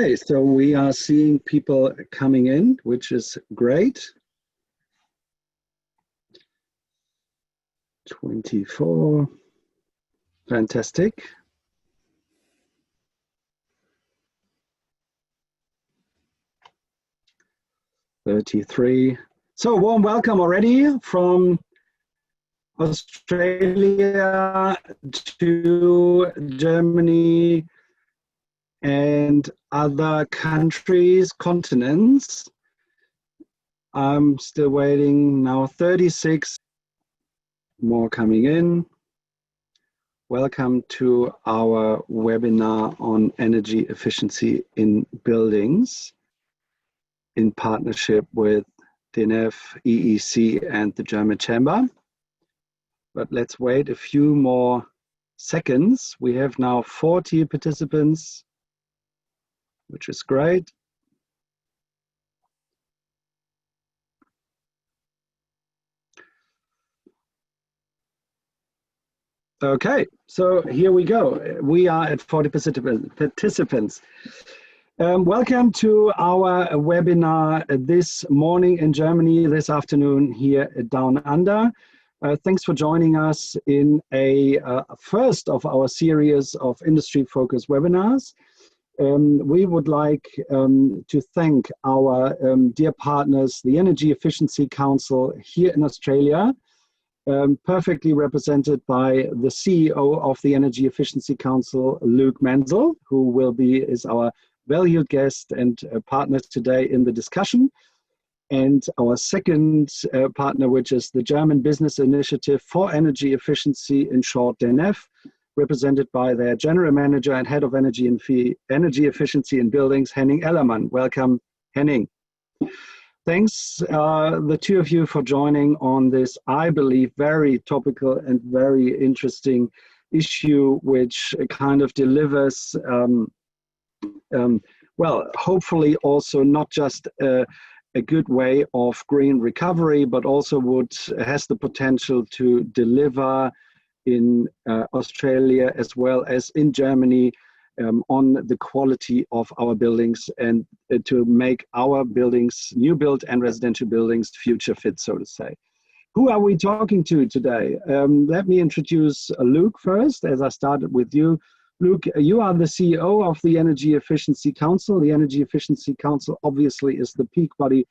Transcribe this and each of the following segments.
Okay, so we are seeing people coming in, which is great. 24, fantastic. $33. So warm welcome already from Australia to Germany and other countries, continents. I'm still waiting now. 36 more coming in. Welcome to our webinar on energy efficiency in buildings in partnership with DENEFF, EEC and the German Chamber. But let's wait a few more seconds. We have now 40 participants, which is great. Okay, so here we go. We are at 40 participants. Welcome to our webinar this morning in Germany, this afternoon here at Down Under. Thanks for joining us in a first of our series of industry-focused webinars. We would like to thank our dear partners, the Energy Efficiency Council here in Australia, perfectly represented by the CEO of the Energy Efficiency Council, Luke Menzel, who is our valued guest and partner today in the discussion. And our second partner, which is the German Business Initiative for Energy Efficiency, in short DENEFF, represented by their General Manager and Head of Energy Efficiency in Buildings, Henning Ellermann. Welcome, Henning. Thanks, the two of you, for joining on this, I believe, very topical and very interesting issue, which kind of delivers, well, hopefully also not just a good way of green recovery, but also has the potential to deliver in Australia as well as in Germany on the quality of our buildings and to make our buildings, new build and residential buildings, future fit, so to say. Who are we talking to today? Let me introduce Luke first, as I started with you. Luke, you are the CEO of the Energy Efficiency Council. The Energy Efficiency Council obviously is the peak body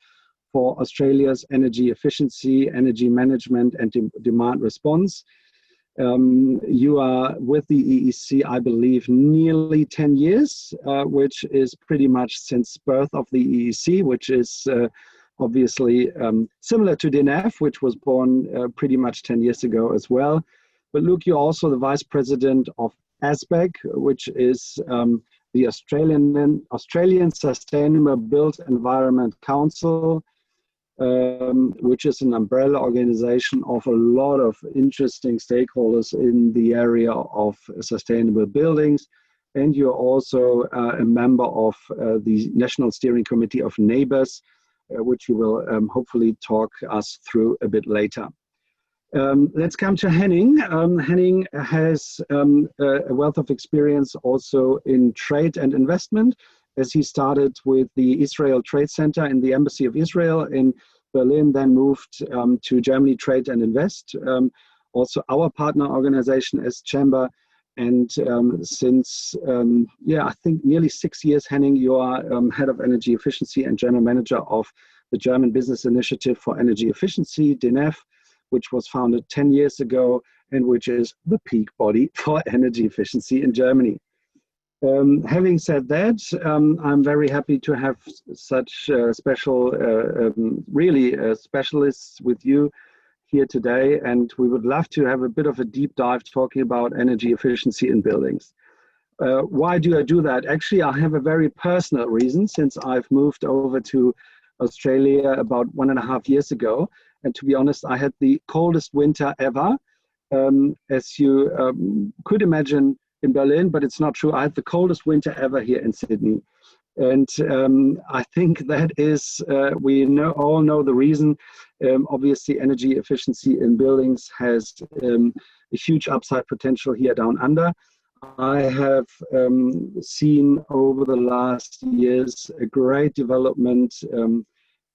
for Australia's energy efficiency, energy management and demand response. You are with the EEC, I believe, nearly 10 years, which is pretty much since birth of the EEC, which is obviously similar to DENEFF, which was born pretty much 10 years ago as well. But Luke, you're also the Vice President of ASPEC, which is the Australian Sustainable Built Environment Council, which is an umbrella organization of a lot of interesting stakeholders in the area of sustainable buildings. And you're also a member of the National Steering Committee of Neighbours, which you will hopefully talk us through a bit later. Let's come to Henning. Henning has a wealth of experience also in trade and investment, as he started with the Israel Trade Center in the Embassy of Israel in Berlin, then moved to Germany Trade and Invest, also our partner organization as Chamber. And since, I think nearly 6 years, Henning, you are Head of Energy Efficiency and General Manager of the German Business Initiative for Energy Efficiency, DENEFF, which was founded 10 years ago and which is the peak body for energy efficiency in Germany. Having said that, I'm very happy to have such special, really specialists with you here today, and we would love to have a bit of a deep dive talking about energy efficiency in buildings. Why do I do that? Actually, I have a very personal reason, since I've moved over to Australia about 1.5 years ago. And to be honest, I had the coldest winter ever, as you could imagine in Berlin, but it's not true. I had the coldest winter ever here in Sydney. And I think that is, we all know the reason. Obviously, energy efficiency in buildings has a huge upside potential here down under. I have seen over the last years a great development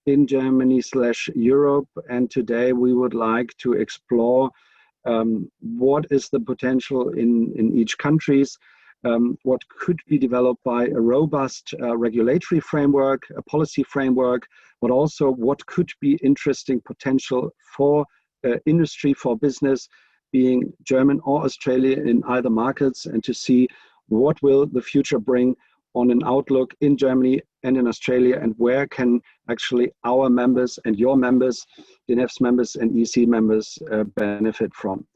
in Germany/Europe, and today we would like to explore what is the potential in each countries, what could be developed by a robust regulatory framework, a policy framework, but also what could be interesting potential for industry, for business, being German or Australian in either markets, and to see what will the future bring on an outlook in Germany and in Australia, and where can actually our members and your members, DENEFF's members and EC members benefit from.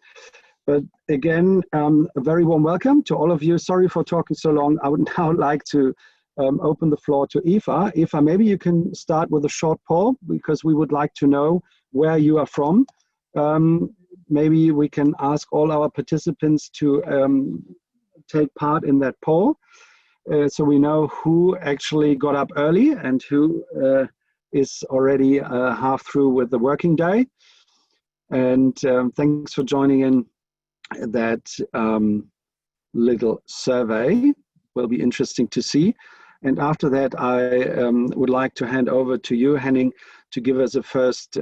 But again, a very warm welcome to all of you. Sorry for talking so long. I would now like to open the floor to Eva. Eva, maybe you can start with a short poll, because we would like to know where you are from. Maybe we can ask all our participants to take part in that poll, so we know who actually got up early and who is already half through with the working day. And thanks for joining in that little survey. Will be interesting to see. And after that, I would like to hand over to you, Henning, to give us a first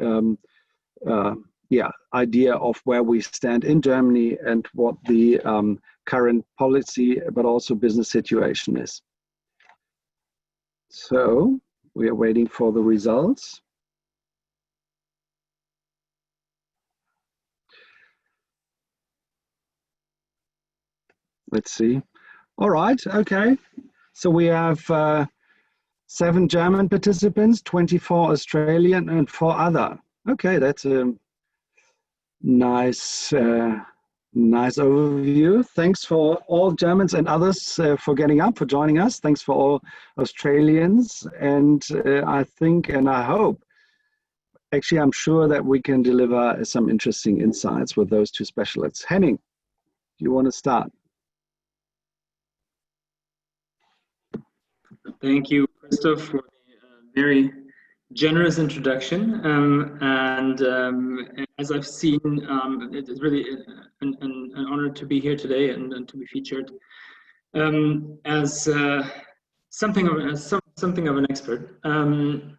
idea of where we stand in Germany and what the current policy, but also business situation is. So we are waiting for the results. Let's see. All right, okay. So we have 7 German participants, 24 Australian, and 4 other. Okay, that's a nice overview. Thanks for all Germans and others for getting up, for joining us. Thanks for all Australians. And I think, and I hope, actually I'm sure that we can deliver some interesting insights with those 2 specialists. Henning, do you want to start? Thank you, Christoph, for the very generous introduction. As I've seen, it is really an honor to be here today and to be featured as something of an expert. I've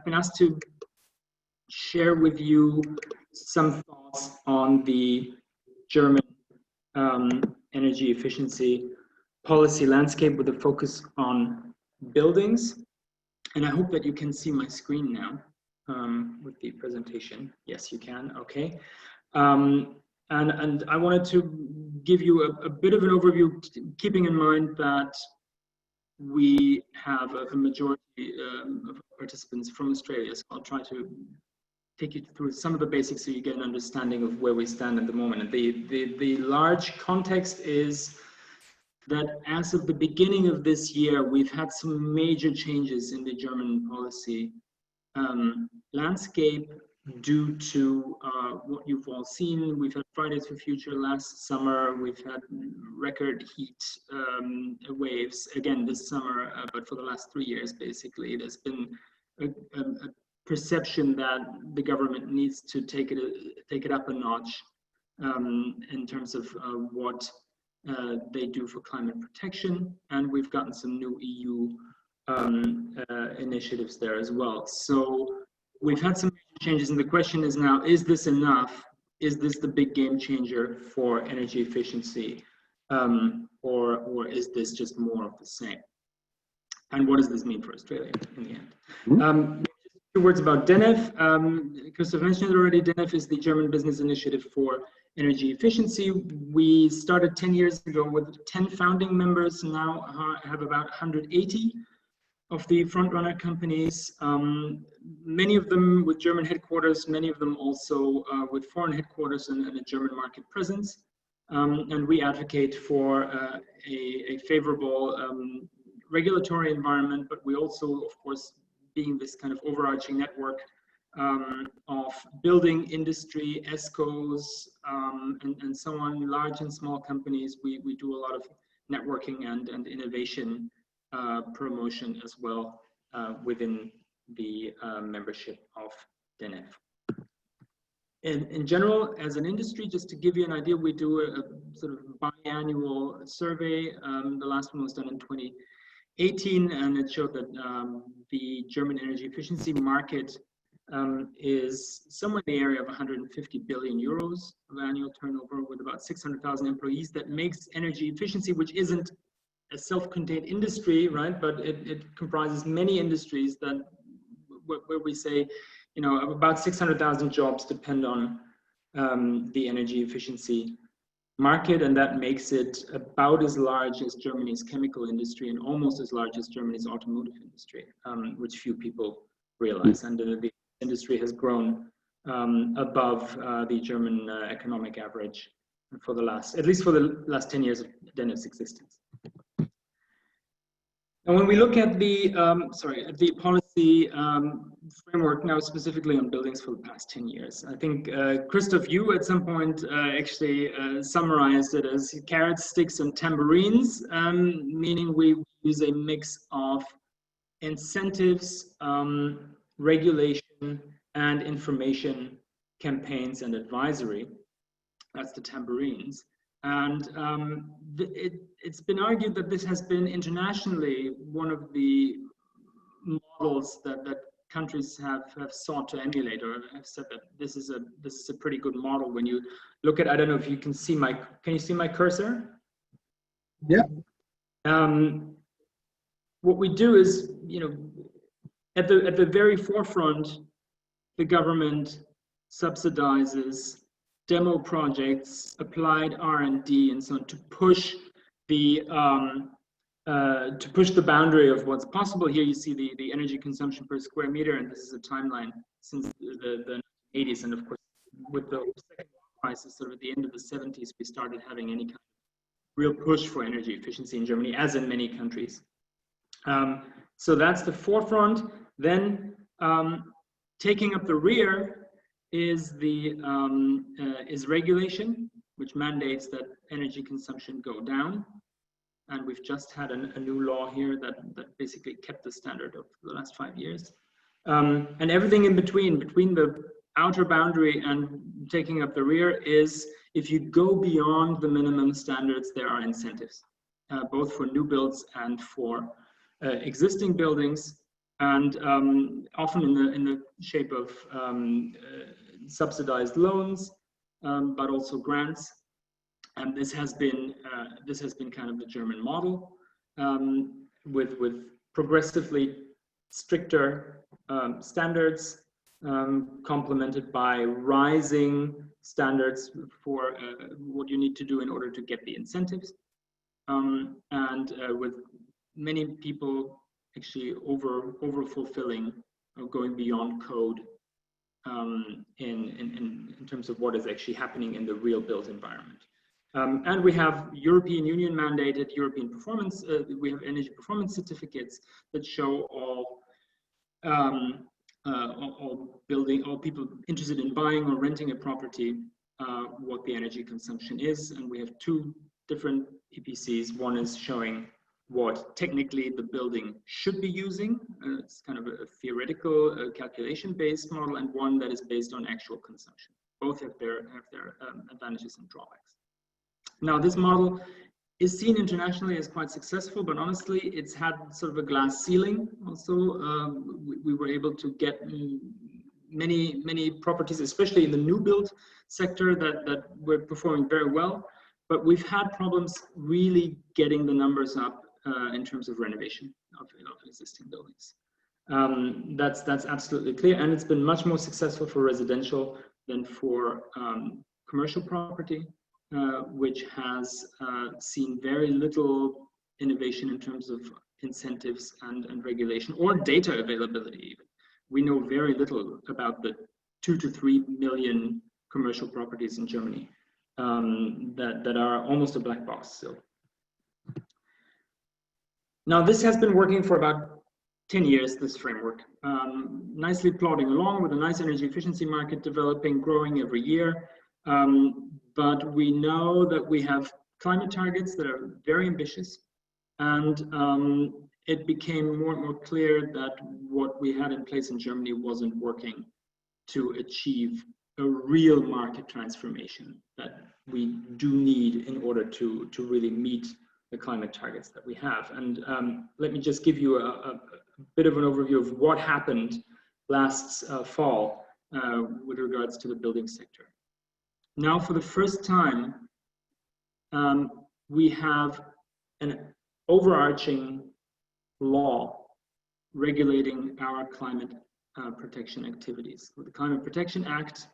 been asked to share with you some thoughts on the German energy efficiency policy landscape with a focus on buildings. And I hope that you can see my screen now with the presentation. Yes, you can. Okay. And I wanted to give you a bit of an overview, keeping in mind that we have a majority of participants from Australia. So I'll try to take you through some of the basics so you get an understanding of where we stand at the moment. And the large context is that as of the beginning of this year, we've had some major changes in the German policy landscape due to what you've all seen. We've had Fridays for Future last summer. We've had record heat waves again this summer, but for the last 3 years, basically. There's been a perception that the government needs to take it up a notch in terms of what they do for climate protection, and we've gotten some new EU initiatives there as well. So we've had some changes, and the question is now, is this enough? Is this the big game changer for energy efficiency, or is this just more of the same? And what does this mean for Australia in the end? Just a few words about DENEFF. Christoph mentioned it already. DENEFF is the German Business Initiative for Energy Efficiency. We started 10 years ago with 10 founding members, now have about 180 of the frontrunner companies, many of them with German headquarters, many of them also with foreign headquarters and a German market presence. And we advocate for a favorable regulatory environment, but we also, of course, being this kind of overarching network of building industry, ESCOs, and so on, large and small companies. We do a lot of networking and innovation promotion as well within the membership of DENEFF. in general, as an industry, just to give you an idea, we do a sort of biannual survey. The last one was done in 2018, and it showed that the German energy efficiency market is somewhere in the area of 150 billion euros of annual turnover, with about 600,000 employees. That makes energy efficiency, which isn't a self-contained industry, right? But it comprises many industries that where we say, you know, about 600,000 jobs depend on the energy efficiency market, and that makes it about as large as Germany's chemical industry and almost as large as Germany's automotive industry, which few people realize. And the industry has grown above the German economic average for the last, at least for the last 10 years of DENEFF's existence. And when we look at the the policy framework now, specifically on buildings for the past 10 years, I think Christoph, you at some point actually summarized it as carrots, sticks, and tambourines, meaning we use a mix of incentives, regulation, and information campaigns and advisory. That's the tambourines. And it's been argued that this has been internationally one of the models that countries have sought to emulate, or have said that this is a pretty good model. When you look at, I don't know if you can see can you see my cursor? Yeah. What we do is, you know, at the very forefront, the government subsidizes demo projects, applied R&D, and so on, to push the boundary of what's possible. Here you see the energy consumption per square meter, and this is a timeline since the 80s, and of course with the second crisis, sort of at the end of the 70s, we started having any kind of real push for energy efficiency in Germany, as in many countries. So that's the forefront. Then taking up the rear is is regulation, which mandates that energy consumption go down. And we've just had a new law here that basically kept the standard of the last 5 years. And everything in between the outer boundary and taking up the rear is, if you go beyond the minimum standards, there are incentives, both for new builds and for existing buildings. And often in the shape of subsidized loans, but also grants. And this has been kind of the German model, with progressively stricter standards, complemented by rising standards for what you need to do in order to get the incentives, and with many people actually over fulfilling or going beyond code in terms of what is actually happening in the real built environment. And we have European Union mandated European performance. We have energy performance certificates that show all people interested in buying or renting a property what the energy consumption is. And we have two different EPCs. One is showing what technically the building should be using. It's kind of a theoretical calculation-based model, and one that is based on actual consumption. Both have their advantages and drawbacks. Now, this model is seen internationally as quite successful, but honestly, it's had sort of a glass ceiling. Also, we were able to get many properties, especially in the new build sector, that were performing very well. But we've had problems really getting the numbers up in terms of renovation of existing buildings. That's absolutely clear, and it's been much more successful for residential than for commercial property, which has seen very little innovation in terms of incentives and regulation or data availability even. We know very little about the 2 to 3 million commercial properties in Germany that are almost a black box still. Now, this has been working for about 10 years, this framework, nicely plodding along with a nice energy efficiency market developing, growing every year. But we know that we have climate targets that are very ambitious, and it became more and more clear that what we had in place in Germany wasn't working to achieve a real market transformation that we do need in order to really meet the climate targets that we have. And let me just give you a bit of an overview of what happened last fall with regards to the building sector. Now, for the first time, we have an overarching law regulating our climate protection activities. The Climate Protection Act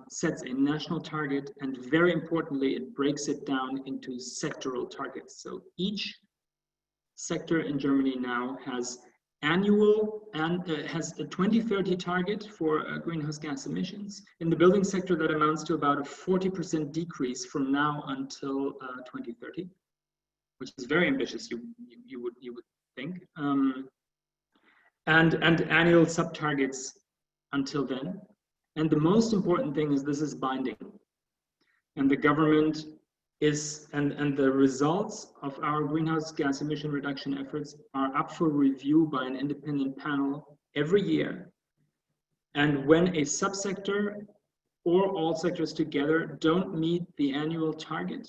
sets a national target, and very importantly, it breaks it down into sectoral targets. So each sector in Germany now has annual and has a 2030 target for greenhouse gas emissions. In the building sector, that amounts to about a 40% decrease from now until 2030, which is very ambitious. You would think, and annual sub targets until then. And the most important thing is this is binding, and the government is, and the results of our greenhouse gas emission reduction efforts are up for review by an independent panel every year. And when a subsector or all sectors together don't meet the annual target,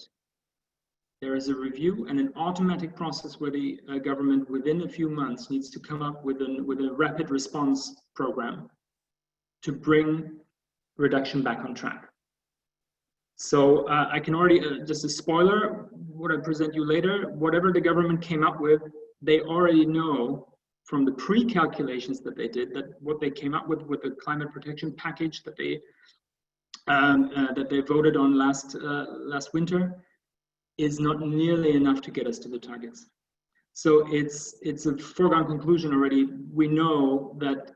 there is a review and an automatic process where the government within a few months needs to come up with a rapid response program to bring reduction back on track. So I can already, just a spoiler, what I present you later, whatever the government came up with, they already know from the pre-calculations that they did that what they came up with the climate protection package that they voted on last winter is not nearly enough to get us to the targets. So it's a foregone conclusion already. We know that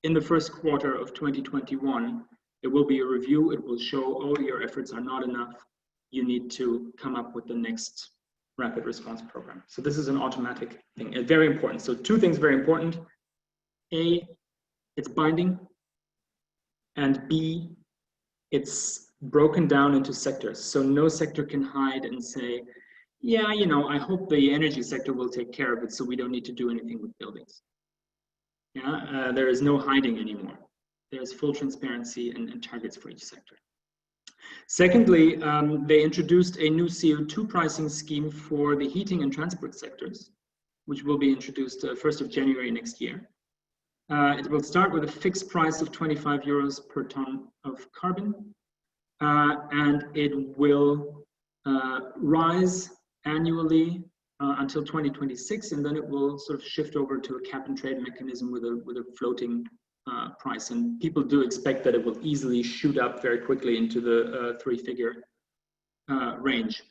in the first quarter of 2021, there will be a review. It will show, oh, your efforts are not enough. You need to come up with the next rapid response program. So this is an automatic thing, very important. So two things very important. A, it's binding. And B, it's broken down into sectors. So no sector can hide and say, yeah, you know, I hope the energy sector will take care of it, so we don't need to do anything with buildings. Yeah, there is no hiding anymore. There's full transparency and targets for each sector. Secondly, they introduced a new CO2 pricing scheme for the heating and transport sectors, which will be introduced 1st of January next year. It will start with a fixed price of 25 euros per ton of carbon, and it will rise annually until 2026, and then it will sort of shift over to a cap and trade mechanism with a floating price. And people do expect that it will easily shoot up very quickly into the three-figure range.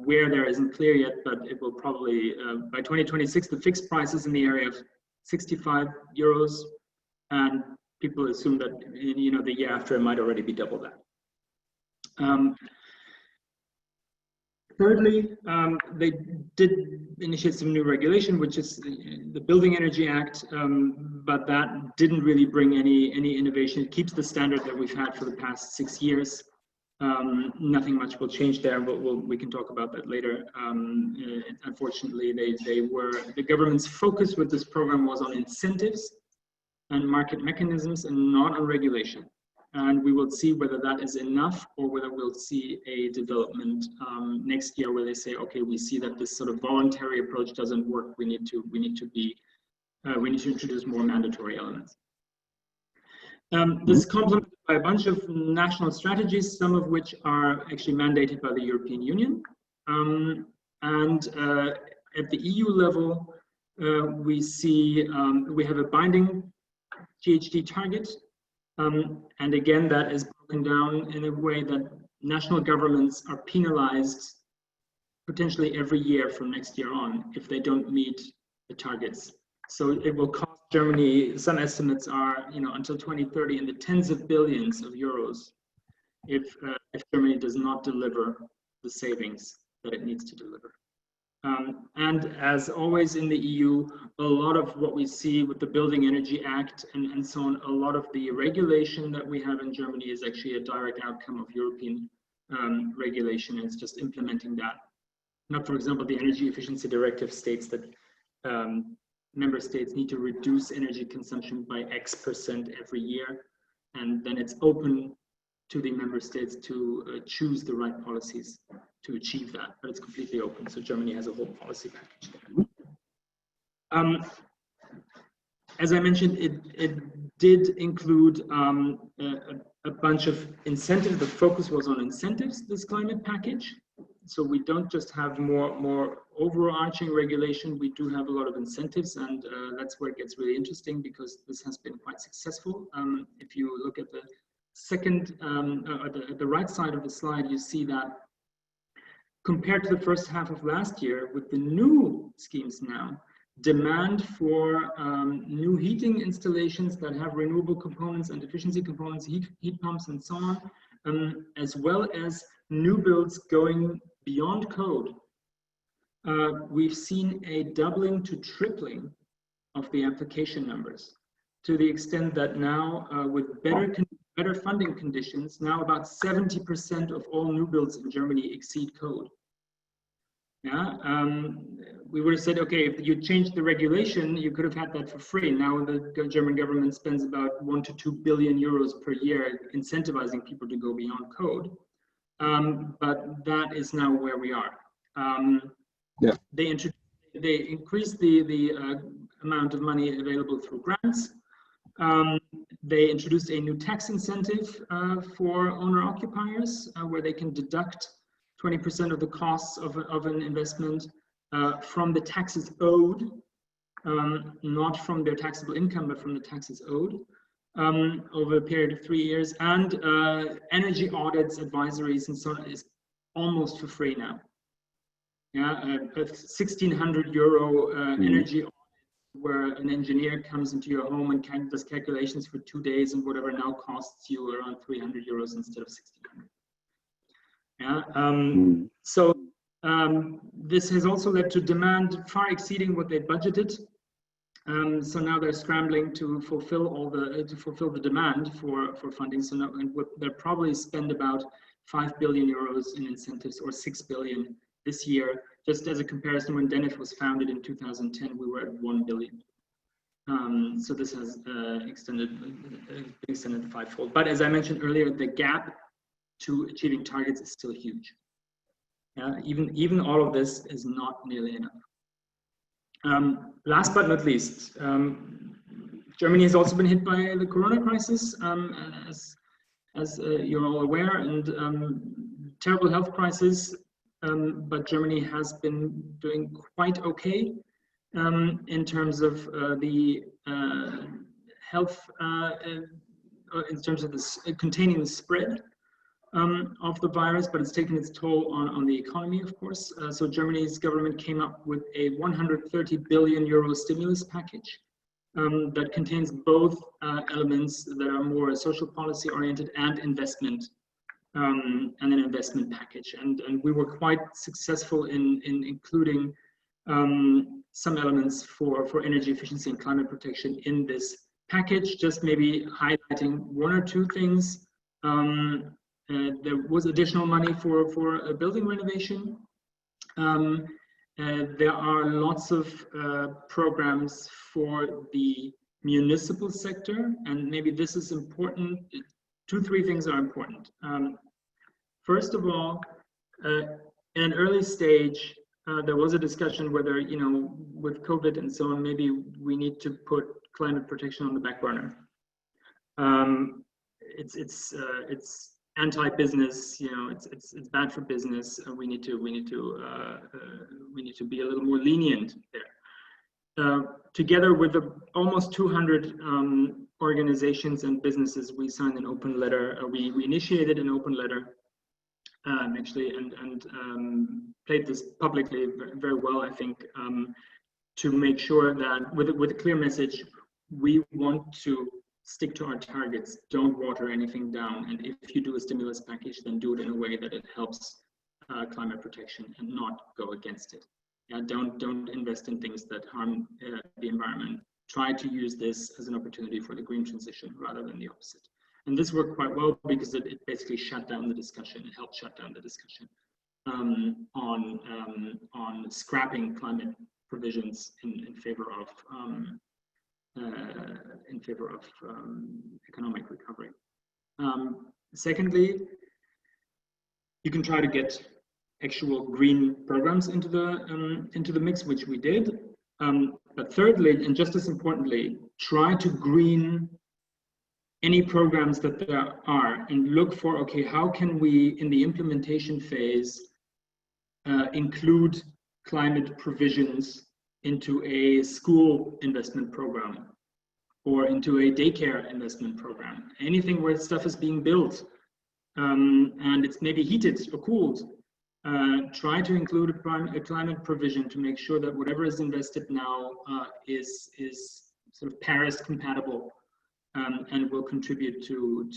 Where there isn't clear yet, but it will probably, by 2026, the fixed price is in the area of 65 euros, and people assume that, you know, the year after it might already be double that. Thirdly, they did initiate some new regulation, which is the Building Energy Act, but that didn't really bring any innovation. It keeps the standard that we've had for the past 6 years. Nothing much will change there, but we can talk about that later. Unfortunately, the government's focus with this program was on incentives and market mechanisms and not on regulation. And we will see whether that is enough or whether we'll see a development next year where they say, okay, we see that this sort of voluntary approach doesn't work. We need to introduce more mandatory elements. This is complemented by a bunch of national strategies, some of which are actually mandated by the European Union. At the EU level, we see we have a binding GHG target. And again, that is broken down in a way that national governments are penalized potentially every year from next year on if they don't meet the targets. So it will cost Germany, some estimates are, you know, until 2030 in the tens of billions of euros if Germany does not deliver the savings that it needs to deliver. And as always in the EU, a lot of what we see with the Building Energy Act and so on, a lot of the regulation that we have in Germany is actually a direct outcome of European regulation. It's just implementing that. Now, for example, the Energy Efficiency Directive states that member states need to reduce energy consumption by X% every year. and then it's open to the member states to choose the right policies to achieve that, but it's completely open. So Germany has a whole policy package there. As I mentioned, it did include a bunch of incentives. The focus was on incentives, this climate package. So we don't just have more overarching regulation, we do have a lot of incentives, and that's where it gets really interesting, because this has been quite successful. If you look at the second, at the right side of the slide, you see that compared to the first half of last year, with the new schemes now, demand for new heating installations that have renewable components and efficiency components, heat pumps and so on, as well as new builds going beyond code. We've seen a doubling to tripling of the application numbers, to the extent that now with better funding conditions, now about 70% of all new builds in Germany exceed code. Yeah, we would have said, okay, if you changed the regulation, you could have had that for free. Now the German government spends about 1 to 2 billion euros per year incentivizing people to go beyond code. But that is now where we are. Yeah. They increased the amount of money available through grants. They introduced a new tax incentive for owner-occupiers, where they can deduct 20% of the costs of an investment from the taxes owed, not from their taxable income, but from the taxes owed, over a period of 3 years. And energy audits, advisories, and so on is almost for free now. Yeah, a 1,600 euro energy audit, where an engineer comes into your home and does calculations for 2 days, and whatever now costs you around 300 euros instead of 1,600. Yeah, so this has also led to demand far exceeding what they budgeted. So now they're scrambling to fulfill the demand for funding. So now they'll probably spend about 5 billion euros in incentives, or 6 billion this year. Just as a comparison, when DENEFF was founded in 2010, we were at 1 billion. So this has extended fivefold. But as I mentioned earlier, the gap to achieving targets is still huge. Even all of this is not nearly enough. Last but not least, Germany has also been hit by the corona crisis, as you're all aware, and terrible health crisis. But Germany has been doing quite okay in terms of the health, in terms of containing the spread of the virus, but it's taken its toll on the economy, of course. So Germany's government came up with a 130 billion euro stimulus package that contains both elements that are more social policy oriented and investment, and an investment package. And we were quite successful in including some elements for energy efficiency and climate protection in this package. Just maybe highlighting one or two things. There was additional money for a building renovation. There are lots of programs for the municipal sector, and maybe this is important. 3 things are important. First of all, in an early stage, there was a discussion whether, with COVID and so on, maybe we need to put climate protection on the back burner. It's anti-business, it's bad for business. We need to be a little more lenient there. Together with almost 200 organizations and businesses, we signed an open letter. We initiated an open letter, actually, and played this publicly very well, I think, to make sure that with a clear message, we want to stick to our targets, don't water anything down, and if you do a stimulus package, then do it in a way that it helps climate protection and not go against it. Don't invest in things that harm the environment. Try to use this as an opportunity for the green transition rather than the opposite. And this worked quite well because it basically shut down the discussion. It helped shut down the discussion on scrapping climate provisions in favor in favor of economic recovery. Secondly, you can try to get actual green programs into the mix, which we did. But thirdly, and just as importantly, try to green any programs that there are and look for, okay, how can we in the implementation phase include climate provisions into a school investment program or into a daycare investment program, anything where stuff is being built and it's maybe heated or cooled. Try to include a climate provision to make sure that whatever is invested now is sort of Paris compatible and will contribute to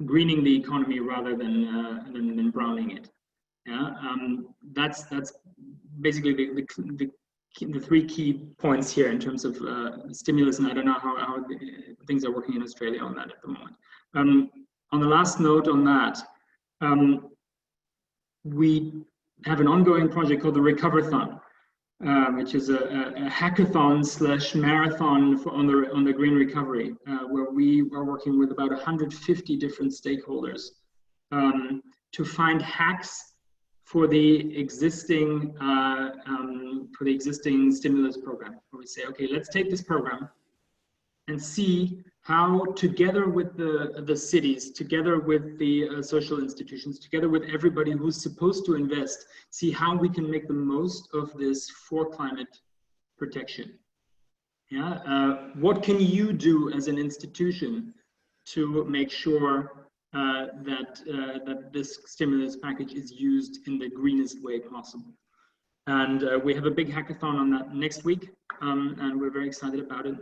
greening the economy rather than browning it. Yeah, that's basically the three key points here in terms of stimulus, and I don't know how things are working in Australia on that at the moment. On the last note on that, we have an ongoing project called the Recoverthon, which is a hackathon / marathon on the green recovery, where we are working with about 150 different stakeholders to find hacks for the existing stimulus program. Where we say, okay, let's take this program and see how, together with the cities, together with the social institutions, together with everybody who's supposed to invest, see how we can make the most of this for climate protection. Yeah, what can you do as an institution to make sure that this stimulus package is used in the greenest way possible? And we have a big hackathon on that next week, and we're very excited about it.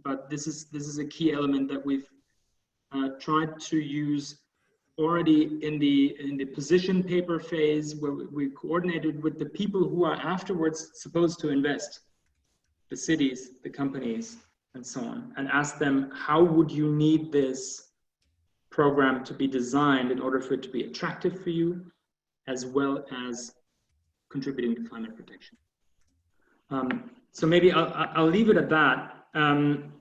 But this is a key element that we've tried to use already in the position paper phase, where we coordinated with the people who are afterwards supposed to invest, the cities, the companies, and so on, and asked them, how would you need this program to be designed in order for it to be attractive for you, as well as contributing to climate protection. So maybe I'll leave it at that, and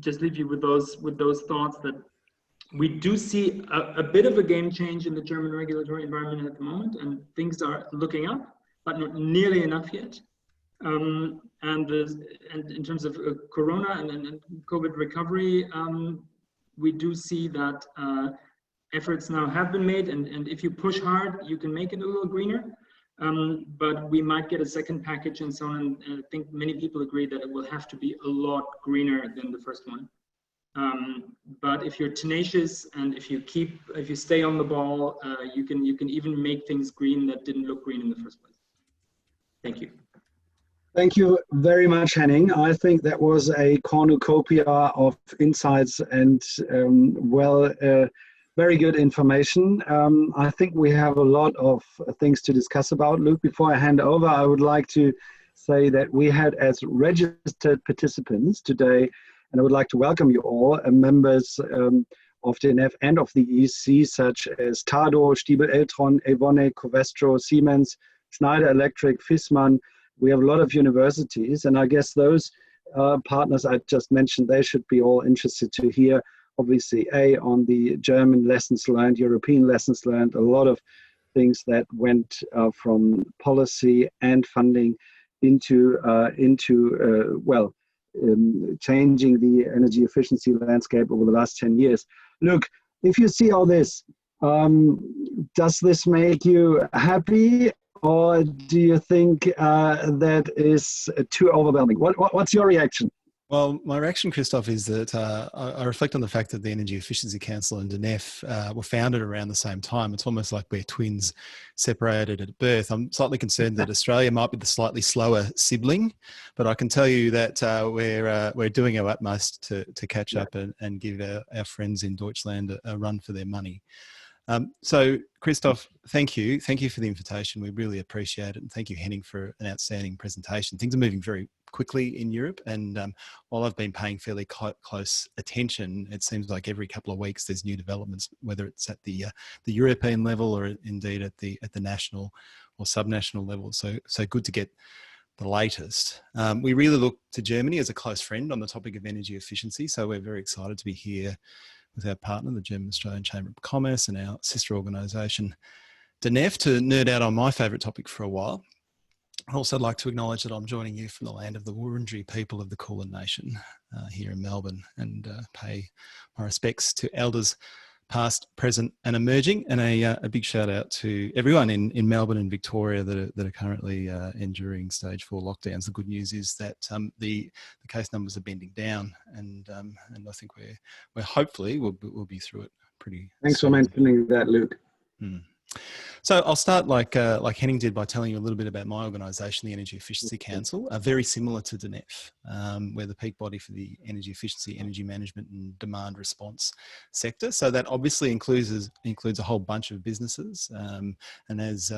just leave you with those thoughts that we do see a bit of a game change in the German regulatory environment at the moment, and things are looking up, but not nearly enough yet. And in terms of Corona and COVID recovery, we do see that efforts now have been made, and if you push hard, you can make it a little greener. But we might get a second package and so on, and I think many people agree that it will have to be a lot greener than the first one. But if you're tenacious and if you stay on the ball, you can even make things green that didn't look green in the first place. Thank you. Thank you very much, Henning. I think that was a cornucopia of insights and very good information. I think we have a lot of things to discuss about. Luke, before I hand over, I would like to say that we had as registered participants today, and I would like to welcome you all, members of DENEFF and of the EC, such as Tado, Stiebel Eltron, Evone, Covestro, Siemens, Schneider Electric, Fissmann. We have a lot of universities, and I guess those partners I just mentioned, they should be all interested to hear, obviously, on the German lessons learned, European lessons learned, a lot of things that went from policy and funding into changing the energy efficiency landscape over the last 10 years. Look, if you see all this, does this make you happy? Or do you think that is too overwhelming? What's your reaction? Well, my reaction, Christoph, is that I reflect on the fact that the Energy Efficiency Council and DENEFF were founded around the same time. It's almost like we're twins separated at birth. I'm slightly concerned that Australia might be the slightly slower sibling, but I can tell you that we're doing our utmost to catch up and give our friends in Deutschland a run for their money. So, Christoph, thank you. Thank you for the invitation. We really appreciate it. And thank you, Henning, for an outstanding presentation. Things are moving very quickly in Europe. And while I've been paying fairly close attention, it seems like every couple of weeks there's new developments, whether it's at the European level or indeed at the national or subnational level. So good to get the latest. We really look to Germany as a close friend on the topic of energy efficiency. So we're very excited to be here with our partner, the German Australian Chamber of Commerce, and our sister organisation, DENEFF, to nerd out on my favourite topic for a while. I'd also like to acknowledge that I'm joining you from the land of the Wurundjeri people of the Kulin Nation here in Melbourne, and pay my respects to elders past, present and emerging, and a big shout out to everyone in Melbourne and Victoria that are currently enduring stage 4 lockdowns. The good news is that the case numbers are bending down, and I think we're hopefully we'll be through it pretty Thanks soon. for mentioning that, Luke. So I'll start like Henning did by telling you a little bit about my organisation, the Energy Efficiency Council, very similar to DENEFF. We're the peak body for the energy efficiency, energy management and demand response sector. So that obviously includes a whole bunch of businesses. And as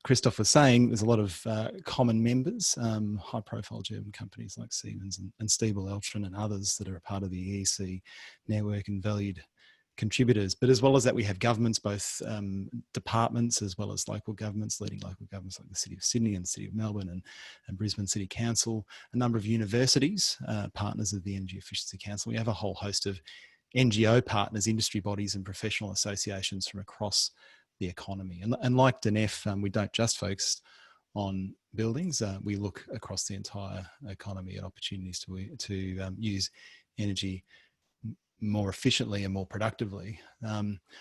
Christoph was saying, there's a lot of common members, high-profile German companies like Siemens and Stiebel, Eltron and others that are a part of the EEC network and valued contributors. But as well as that, we have governments, both departments as well as local governments, leading local governments like the City of Sydney and the City of Melbourne and Brisbane City Council, a number of universities, partners of the Energy Efficiency Council. We have a whole host of NGO partners, industry bodies and professional associations from across the economy. And like DENEFF, we don't just focus on buildings. We look across the entire economy at opportunities to use energy more efficiently and more productively.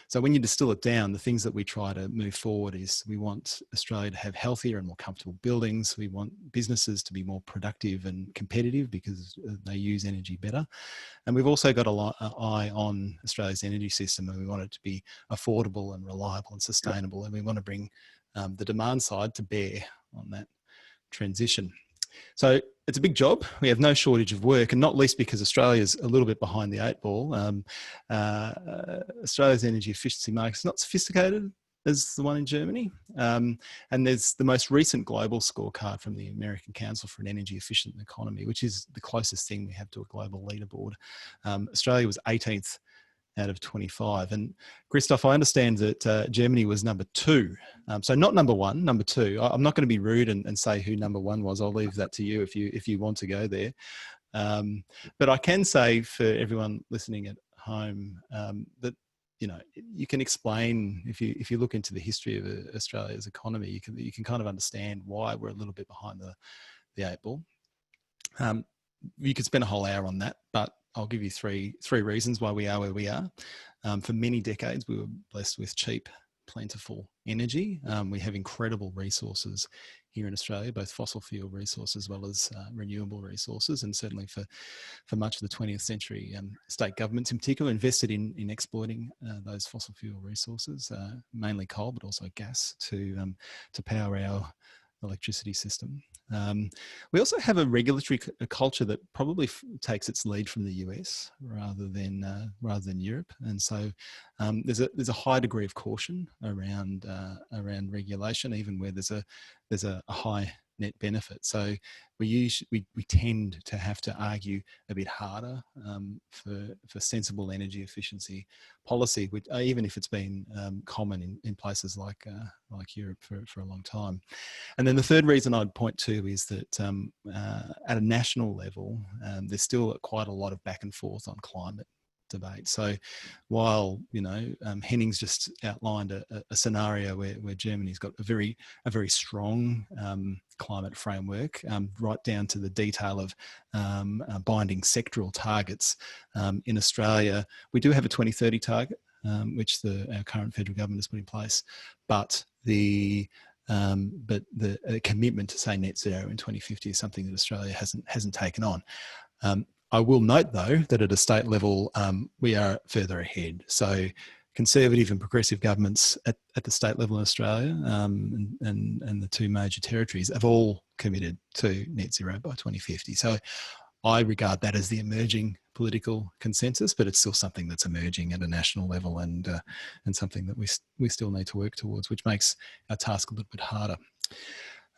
So when you distill it down, the things that we try to move forward is we want Australia to have healthier and more comfortable buildings. We want businesses to be more productive and competitive because they use energy better. And we've also got an eye on Australia's energy system, and we want it to be affordable and reliable and sustainable. And we want to bring the demand side to bear on that transition. So it's a big job. We have no shortage of work, and not least because Australia's a little bit behind the 8 ball. Australia's energy efficiency market is not sophisticated as the one in Germany. And there's the most recent global scorecard from the American Council for an Energy Efficient Economy, which is the closest thing we have to a global leaderboard. Australia was 18th out of 25. And Christoph, I understand that Germany was number 2. So not number 1, number 2. I'm not going to be rude and say who number 1 was. I'll leave that to you if you want to go there. But I can say for everyone listening at home that, you know, you can explain, if you look into the history of Australia's economy, you can kind of understand why we're a little bit behind the 8 ball. You could spend a whole hour on that, but I'll give you three reasons why we are where we are. For many decades, we were blessed with cheap, plentiful energy. We have incredible resources here in Australia, both fossil fuel resources as well as renewable resources. And certainly for much of the 20th century, state governments in particular invested in exploiting those fossil fuel resources, mainly coal, but also gas to power our electricity system. We also have a regulatory culture that probably takes its lead from the US rather than Europe, and so there's a high degree of caution around regulation, even where there's a high net benefit. So we tend to have to argue a bit harder for sensible energy efficiency policy, which, even if it's been common in places like Europe for a long time. And then the third reason I'd point to is that at a national level, there's still quite a lot of back and forth on climate debate. So while, you know, Henning's just outlined a scenario where Germany's got a very strong climate framework, right down to the detail of binding sectoral targets. In Australia, we do have a 2030 target, which our current federal government has put in place, but the commitment to say net zero in 2050 is something that Australia hasn't taken on. I will note, though, that at a state level, we are further ahead. So Conservative and progressive governments at the state level in Australia and the 2 major territories have all committed to net zero by 2050. So I regard that as the emerging political consensus, but it's still something that's emerging at a national level and something that we still need to work towards, which makes our task a little bit harder.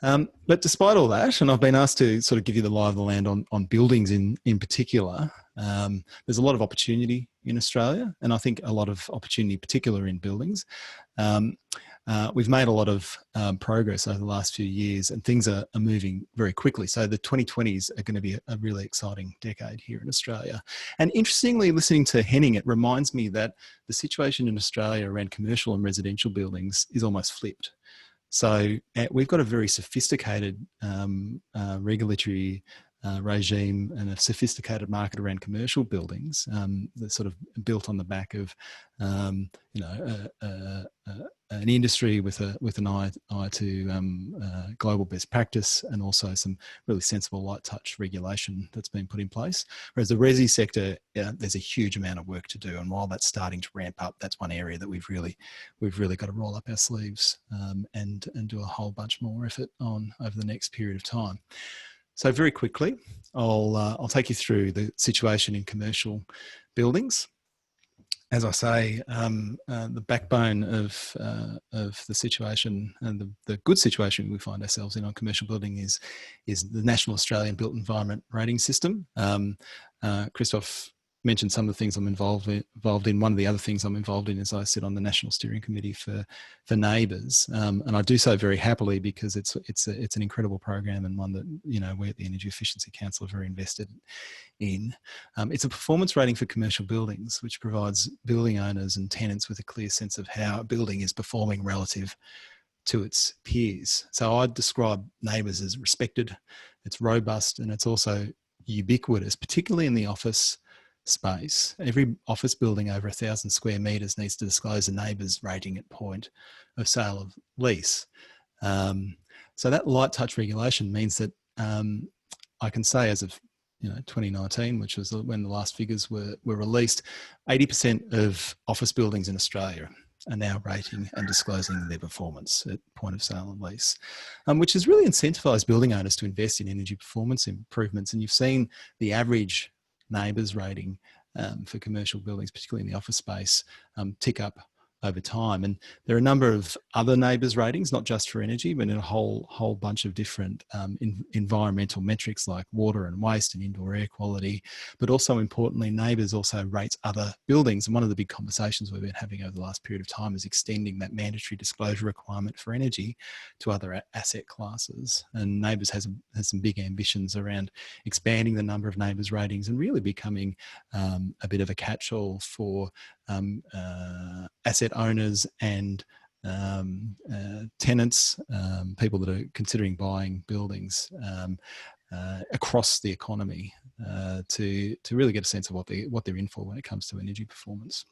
But despite all that, and I've been asked to sort of give you the lie of the land on buildings in particular, there's a lot of opportunity in Australia, and I think a lot of opportunity, particular in buildings. we've made a lot of progress over the last few years, and things are moving very quickly. So the 2020s are going to be a really exciting decade here in Australia. And interestingly, listening to Henning, it reminds me that the situation in Australia around commercial and residential buildings is almost flipped. So we've got a very sophisticated regulatory regime and a sophisticated market around commercial buildings that's sort of built on the back of an industry with an eye to global best practice, and also some really sensible light touch regulation that's been put in place. Whereas the resi sector, there's a huge amount of work to do, and while that's starting to ramp up, that's one area that we've really got to roll up our sleeves and do a whole bunch more effort on over the next period of time. So very quickly, I'll take you through the situation in commercial buildings. As I say, the backbone of the situation and the good situation we find ourselves in on commercial building is the National Australian Built Environment Rating System. Christoph mentioned some of the things I'm involved in. One of the other things I'm involved in is I sit on the National Steering Committee for Neighbours, and I do so very happily because it's an incredible program, and one that we at the Energy Efficiency Council are very invested in. It's a performance rating for commercial buildings, which provides building owners and tenants with a clear sense of how a building is performing relative to its peers. So I'd describe Neighbours as respected, it's robust, and it's also ubiquitous, particularly in the office space. Every office building over 1,000 square metres needs to disclose a Neighbours rating at point of sale of lease. So that light touch regulation means that I can say, as of 2019, which was when the last figures were released, 80% of office buildings in Australia are now rating and disclosing their performance at point of sale and lease, which has really incentivised building owners to invest in energy performance improvements. And you've seen the average Neighbours rating for commercial buildings, particularly in the office space, tick up over time. And there are a number of other Neighbours ratings, not just for energy, but in a whole bunch of different environmental metrics like water and waste and indoor air quality. But also importantly, Neighbours also rates other buildings. And one of the big conversations we've been having over the last period of time is extending that mandatory disclosure requirement for energy to other asset classes. And Neighbours has some big ambitions around expanding the number of Neighbours ratings and really becoming a bit of a catch-all for asset owners and tenants, people that are considering buying buildings across the economy to really get a sense of what they're in for when it comes to energy performance.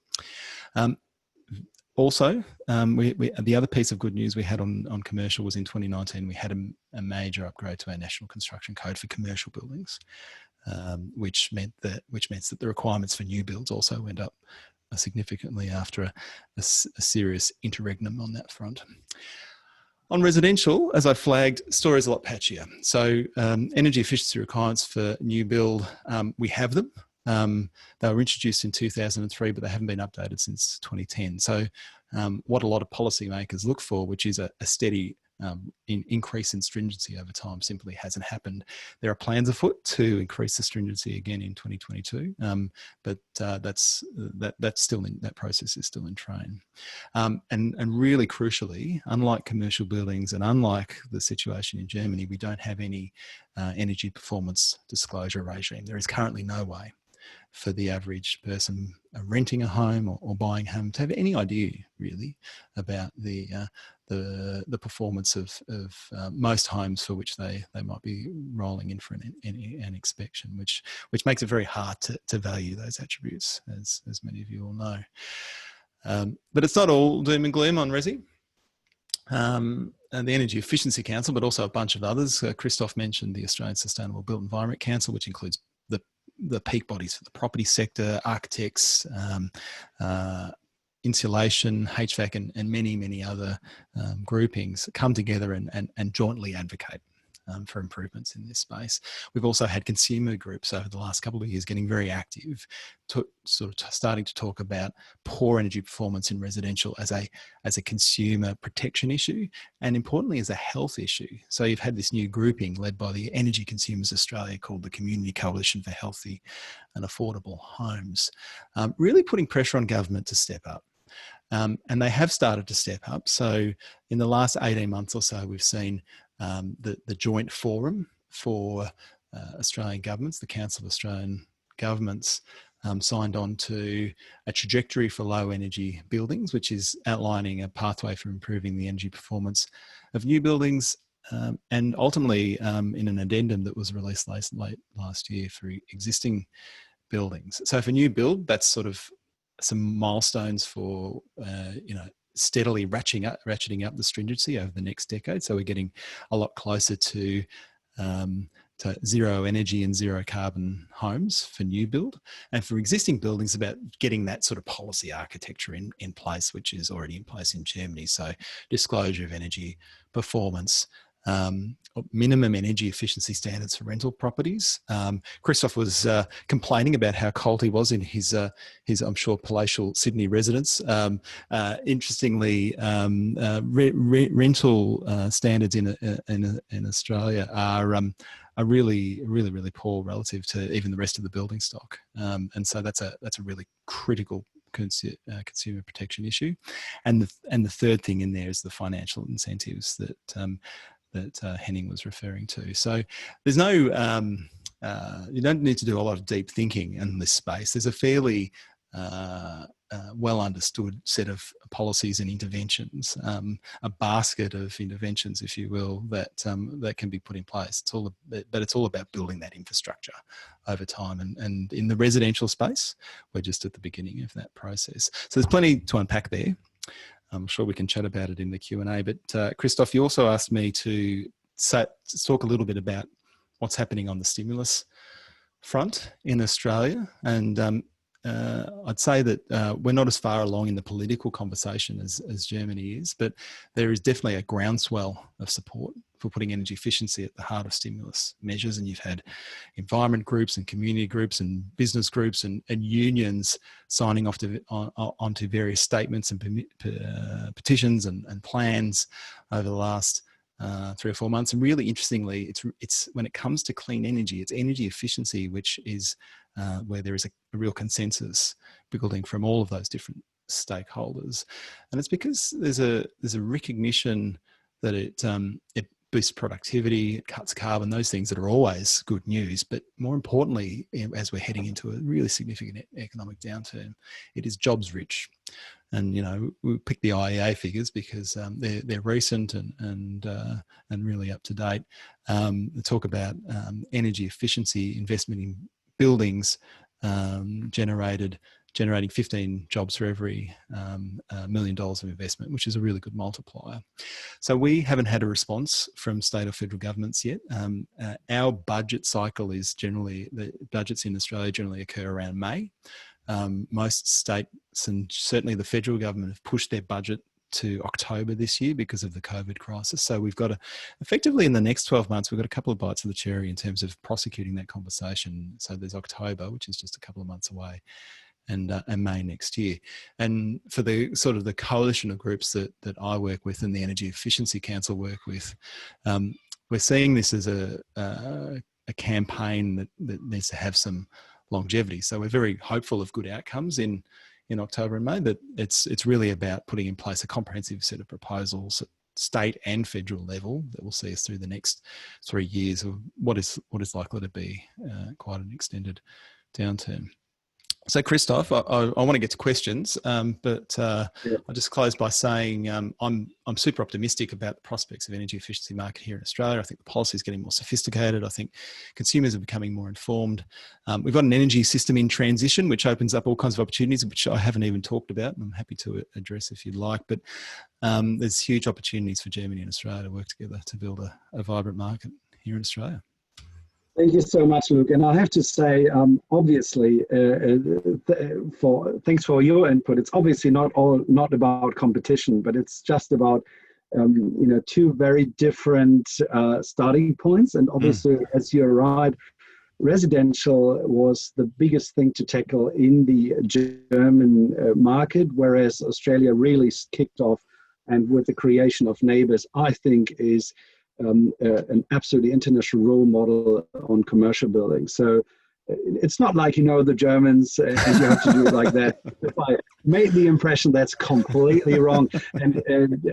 Also, the other piece of good news we had on commercial was in 2019 we had a major upgrade to our National Construction Code for commercial buildings, which meant that the requirements for new builds also went up significantly after a serious interregnum on that front. On residential, as I flagged, story's a lot patchier. So energy efficiency requirements for new build, we have them. They were introduced in 2003, but they haven't been updated since 2010. So what a lot of policymakers look for, which is a steady increase in stringency over time, simply hasn't happened. There are plans afoot to increase the stringency again in 2022, but that's still that process is still in train. And really crucially, unlike commercial buildings and unlike the situation in Germany, we don't have any energy performance disclosure regime. There is currently no way for the average person renting a home or buying a home to have any idea really about the performance of most homes for which they might be rolling in for an inspection, which makes it very hard to value those attributes, as many of you all know. But it's not all doom and gloom on resi. And the Energy Efficiency Council, but also a bunch of others. Christoph mentioned the Australian Sustainable Built Environment Council, which includes the peak bodies for the property sector, architects, insulation, HVAC, and many other groupings come together and jointly advocate for improvements in this space. We've also had consumer groups over the last couple of years getting very active, starting to talk about poor energy performance in residential as a consumer protection issue, and importantly as a health issue. So you've had this new grouping led by the Energy Consumers Australia called the Community Coalition for Healthy and Affordable Homes, really putting pressure on government to step up. And they have started to step up. So in the last 18 months or so, we've seen the joint forum for Australian governments, the Council of Australian Governments, signed on to a trajectory for low energy buildings, which is outlining a pathway for improving the energy performance of new buildings, and ultimately in an addendum that was released late last year for existing buildings. So for new build, that's sort of some milestones for steadily ratcheting up the stringency over the next decade. So we're getting a lot closer to zero energy and zero carbon homes for new build, and for existing buildings about getting that sort of policy architecture in place, which is already in place in Germany. So disclosure of energy performance, minimum energy efficiency standards for rental properties. Christoph was complaining about how cold he was in his I'm sure, palatial Sydney residence. Interestingly, rental standards in Australia are really poor relative to even the rest of the building stock, and so that's a really critical consumer protection issue. And the third thing in there is the financial incentives that Henning was referring to. So there's no, you don't need to do a lot of deep thinking in this space. There's a fairly well understood set of policies and interventions, a basket of interventions, if you will, that can be put in place. But it's all about building that infrastructure over time. And in the residential space, we're just at the beginning of that process. So there's plenty to unpack there. I'm sure we can chat about it in the Q&A. But Christoph, you also asked me to talk a little bit about what's happening on the stimulus front in Australia. And I'd say that we're not as far along in the political conversation as Germany is, but there is definitely a groundswell of support for putting energy efficiency at the heart of stimulus measures. And you've had environment groups and community groups and business groups and unions signing off onto various statements and petitions and plans over the last 3 or 4 months. And really interestingly, it's when it comes to clean energy, it's energy efficiency, which is where there is a real consensus building from all of those different stakeholders. And it's because there's a recognition that it boosts productivity, it cuts carbon, those things that are always good news. But more importantly, as we're heading into a really significant economic downturn, it is jobs rich. And we pick the IEA figures because they're recent and really up to date. They talk about energy efficiency investment in buildings generating 15 jobs for every $1 million of investment, which is a really good multiplier. So we haven't had a response from state or federal governments yet. Our budget cycle is the budgets in Australia generally occur around May. Most states and certainly the federal government have pushed their budget to October this year because of the COVID crisis. So we've got effectively in the next 12 months, we've got a couple of bites of the cherry in terms of prosecuting that conversation. So there's October, which is just a couple of months away, and May next year. And for the sort of the coalition of groups that I work with and the Energy Efficiency Council work with, we're seeing this as a campaign that needs to have some longevity. So we're very hopeful of good outcomes in October and May, but it's really about putting in place a comprehensive set of proposals at state and federal level that will see us through the next 3 years of what is likely to be quite an extended downturn. So Christoph, I want to get to questions, but I'll just close by saying I'm super optimistic about the prospects of energy efficiency market here in Australia. I think the policy is getting more sophisticated. I think consumers are becoming more informed. We've got an energy system in transition, which opens up all kinds of opportunities, which I haven't even talked about, and I'm happy to address if you'd like. But there's huge opportunities for Germany and Australia to work together to build a vibrant market here in Australia. Thank you so much, Luke. And I have to say, obviously, thanks for your input. It's obviously not about competition, but it's just about two very different starting points. And obviously, as you're right, residential was the biggest thing to tackle in the German market, whereas Australia really kicked off, and with the creation of Neighbours, I think is an absolutely international role model on commercial building. So it's not like, you know, the Germans and you have to do it like that. If I made the impression, that's completely wrong. And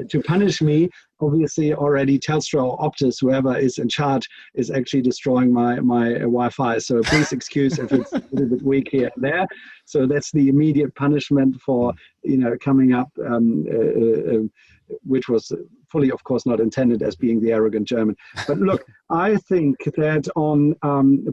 to punish me, obviously already Telstra or Optus, whoever is in charge, is actually destroying my Wi-Fi. So please excuse if it's a little bit weak here and there. So that's the immediate punishment for, you know, coming up, which was fully, of course, not intended as being the arrogant German. But look, I think that on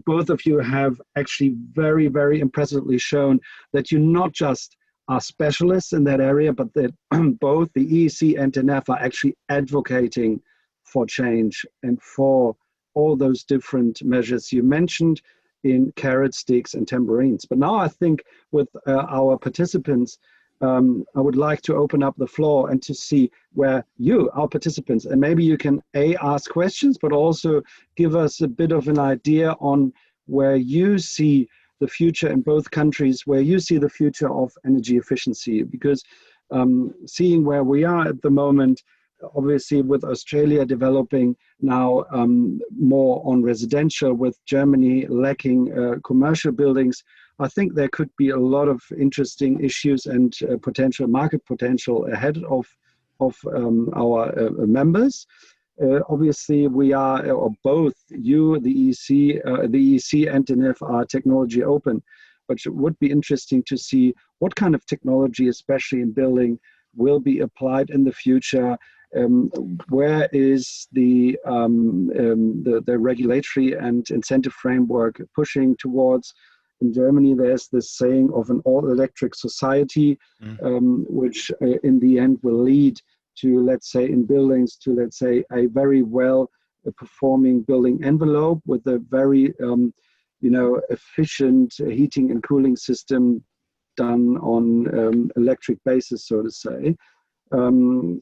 both of you have actually very, very impressively shown that you not just are specialists in that area, but that both the EEC and DENEFF are actually advocating for change and for all those different measures you mentioned in carrot, sticks, and tambourines. But now I think with our participants, I would like to open up the floor and to see where you, our participants, and maybe you can ask questions, but also give us a bit of an idea on where you see the future in both countries, where you see the future of energy efficiency. Because seeing where we are at the moment, obviously with Australia developing now more on residential, with Germany lacking commercial buildings, I think there could be a lot of interesting issues and potential market potential ahead of our members. Obviously, we are, or both you, the EEC and DENEFF are technology open, but it would be interesting to see what kind of technology, especially in building, will be applied in the future. Where is the regulatory and incentive framework pushing towards? In Germany, there's this saying of an all-electric society, which in the end will lead to, let's say, in buildings, to, let's say, a very well performing building envelope with a very, you know, efficient heating and cooling system done on electric basis, so to say. And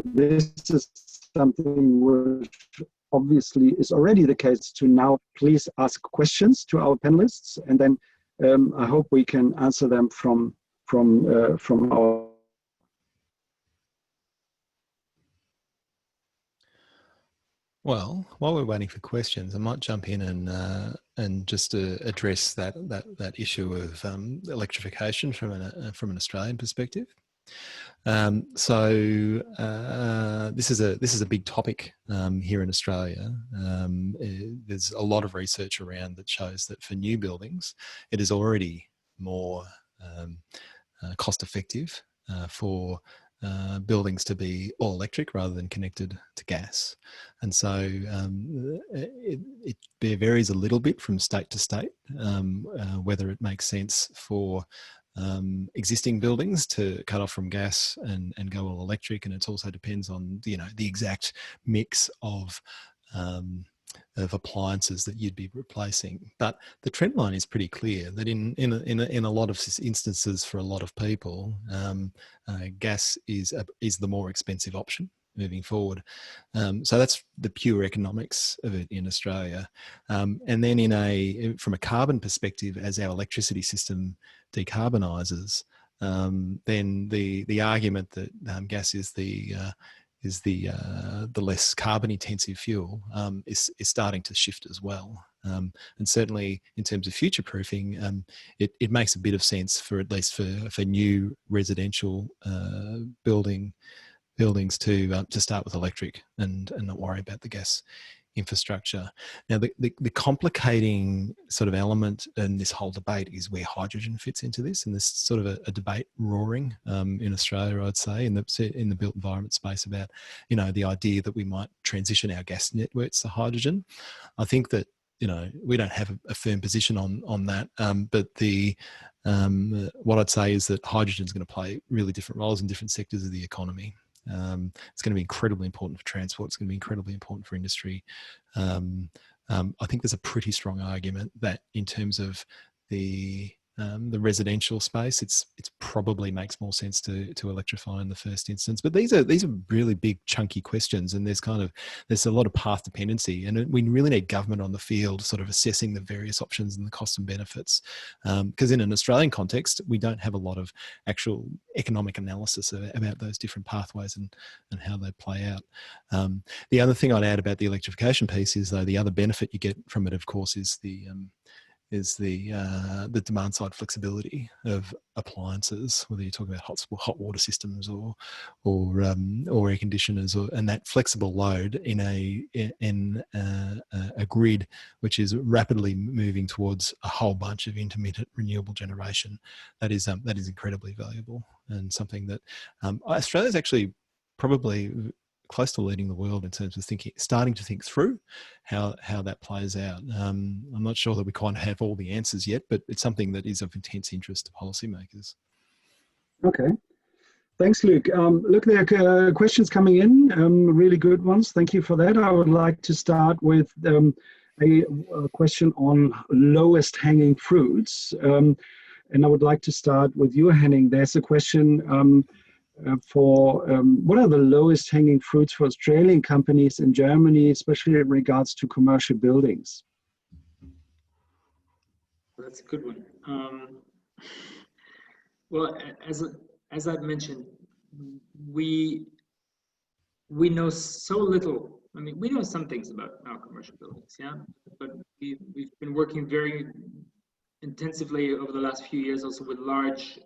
this is something which obviously is already the case. To now please ask questions to our panelists, and then I hope we can answer them from our. Well, while we're waiting for questions, I might jump in and just address that issue of electrification from an Australian perspective. This is a big topic here in Australia. There's a lot of research around that shows that for new buildings, it is already more cost effective for buildings to be all electric rather than connected to gas. And so it varies a little bit from state to state, whether it makes sense for existing buildings to cut off from gas and go all electric, and it also depends on, you know, the exact mix of appliances that you'd be replacing. But the trend line is pretty clear that in a lot of instances for a lot of people, gas is the more expensive option moving forward. So that's the pure economics of it in Australia. And then from a carbon perspective, as our electricity system decarbonises, then the argument that gas is the less carbon intensive fuel is starting to shift as well. And certainly in terms of future proofing, it makes a bit of sense for, at least for new residential buildings to start with electric and not worry about the gas infrastructure. Now, the complicating sort of element in this whole debate is where hydrogen fits into this, and there's sort of a debate roaring in Australia, I'd say, in the built environment space about, you know, the idea that we might transition our gas networks to hydrogen. I think that, you know, we don't have a firm position on that, but what I'd say is that hydrogen is going to play really different roles in different sectors of the economy. It's going to be incredibly important for transport. It's going to be incredibly important for industry. I think there's a pretty strong argument that in terms of the the residential space, it's probably makes more sense to electrify in the first instance. But these are really big chunky questions, and there's a lot of path dependency, and we really need government on the field sort of assessing the various options and the costs and benefits. Because in an Australian context, we don't have a lot of actual economic analysis about those different pathways and how they play out. The other thing I'd add about the electrification piece is, though, the other benefit you get from it, of course, is the demand side flexibility of appliances, whether you're talking about hot water systems or air conditioners, and that flexible load in a grid which is rapidly moving towards a whole bunch of intermittent renewable generation. That is incredibly valuable, and something that Australia's actually probably close to leading the world in terms of starting to think through how that plays out. I'm not sure that we quite have all the answers yet, but it's something that is of intense interest to policymakers. Okay, thanks, Luke. Look, there are questions coming in, really good ones. Thank you for that. I would like to start with a question on lowest hanging fruits. And I would like to start with you, Henning. There's a question what are the lowest hanging fruits for Australian companies in Germany, especially in regards to commercial buildings? That's a good one. Well, as I've mentioned, we know so little. I mean, we know some things about our commercial buildings, yeah, but we've been working very intensively over the last few years, also with large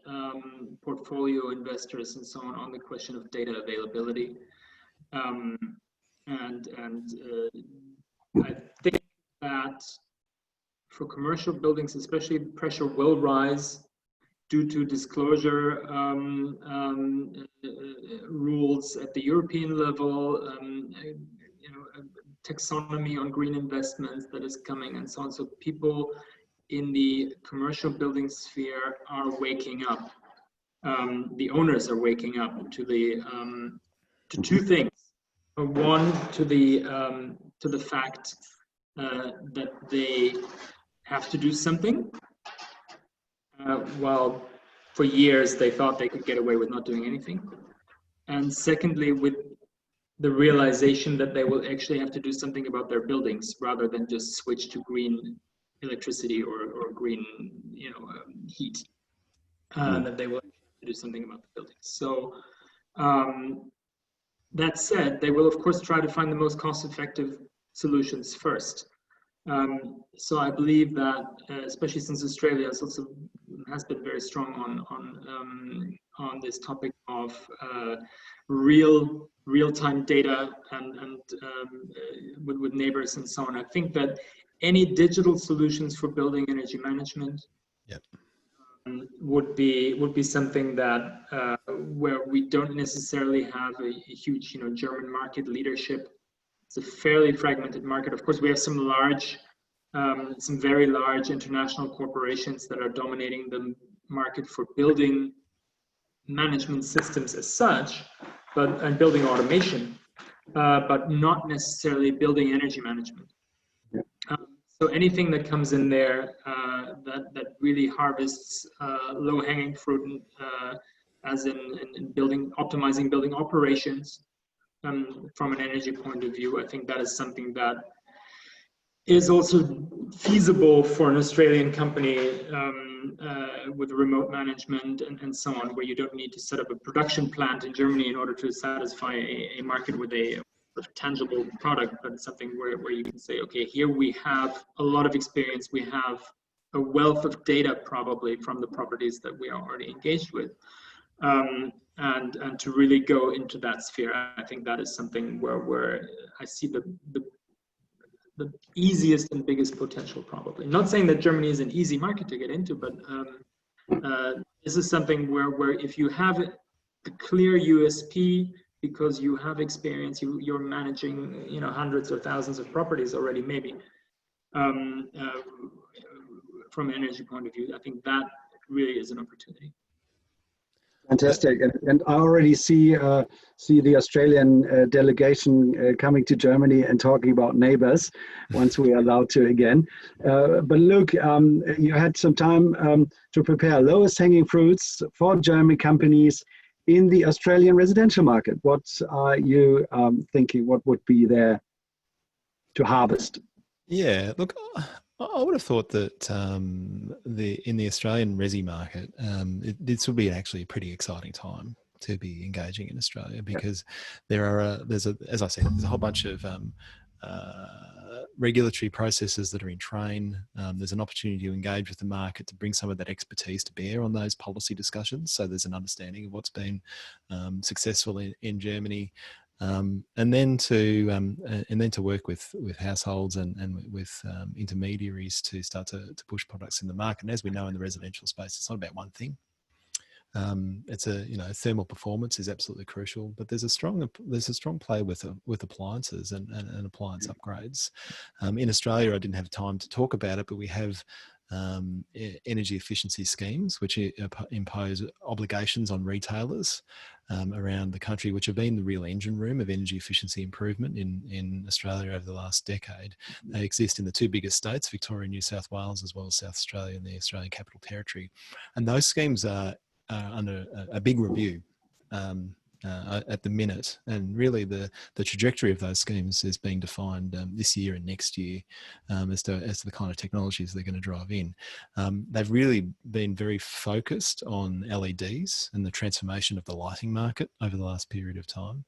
portfolio investors and so on the question of data availability. I think that for commercial buildings, especially, pressure will rise due to disclosure rules at the European level, taxonomy on green investments that is coming, and so on. So people in the commercial building sphere are waking up. The owners are waking up to two things. One, to the fact that they have to do something. While for years they thought they could get away with not doing anything. And secondly, with the realization that they will actually have to do something about their buildings rather than just switch to green electricity or green, heat. That they will do something about the buildings. So that said, they will of course try to find the most cost-effective solutions first. So I believe that, especially since Australia has been very strong on this topic of real-time data and with neighbors and so on, I think that any digital solutions for building energy management would be something that where we don't necessarily have a huge German market leadership. It's a fairly fragmented market. Of course, we have some very large international corporations that are dominating the market for building management systems as such, and building automation, but not necessarily building energy management. So anything that comes in there that really harvests low-hanging fruit, as in optimizing building operations from an energy point of view, I think that is something that is also feasible for an Australian company with remote management and so on, where you don't need to set up a production plant in Germany in order to satisfy a market with a tangible product, but it's something where you can say, okay, here we have a lot of experience, we have a wealth of data probably from the properties that we are already engaged with, and to really go into that sphere, I think that is something where I see the easiest and biggest potential probably. Not saying that Germany is an easy market to get into, but this is something where if you have a clear USP, because you have experience, you're managing hundreds or thousands of properties already, maybe from an energy point of view, I think that really is an opportunity. Fantastic, and I already see the Australian delegation coming to Germany and talking about neighbours once we are allowed to again. But Luke, you had some time to prepare lowest hanging fruits for German companies in the Australian residential market. What are you thinking? What would be there to harvest? Yeah, look, I would have thought that in the Australian resi market, this would be actually a pretty exciting time to be engaging in Australia, because there's a whole bunch of regulatory processes that are in train. There's an opportunity to engage with the market to bring some of that expertise to bear on those policy discussions. So there's an understanding of what's been successful in Germany. And then to work with households and with intermediaries to start to push products in the market. And as we know in the residential space, it's not about one thing. It's thermal performance is absolutely crucial, but there's a strong play with appliances and appliance upgrades. In Australia, I didn't have time to talk about it, but we have energy efficiency schemes which impose obligations on retailers around the country, which have been the real engine room of energy efficiency improvement in Australia over the last decade. They exist in the two biggest states, Victoria and New South Wales, as well as South Australia and the Australian Capital Territory. And those schemes are under a big review at the minute, and really the trajectory of those schemes is being defined this year and next year as to the kind of technologies they're going to drive in. They've really been very focused on LEDs and the transformation of the lighting market over the last period of time.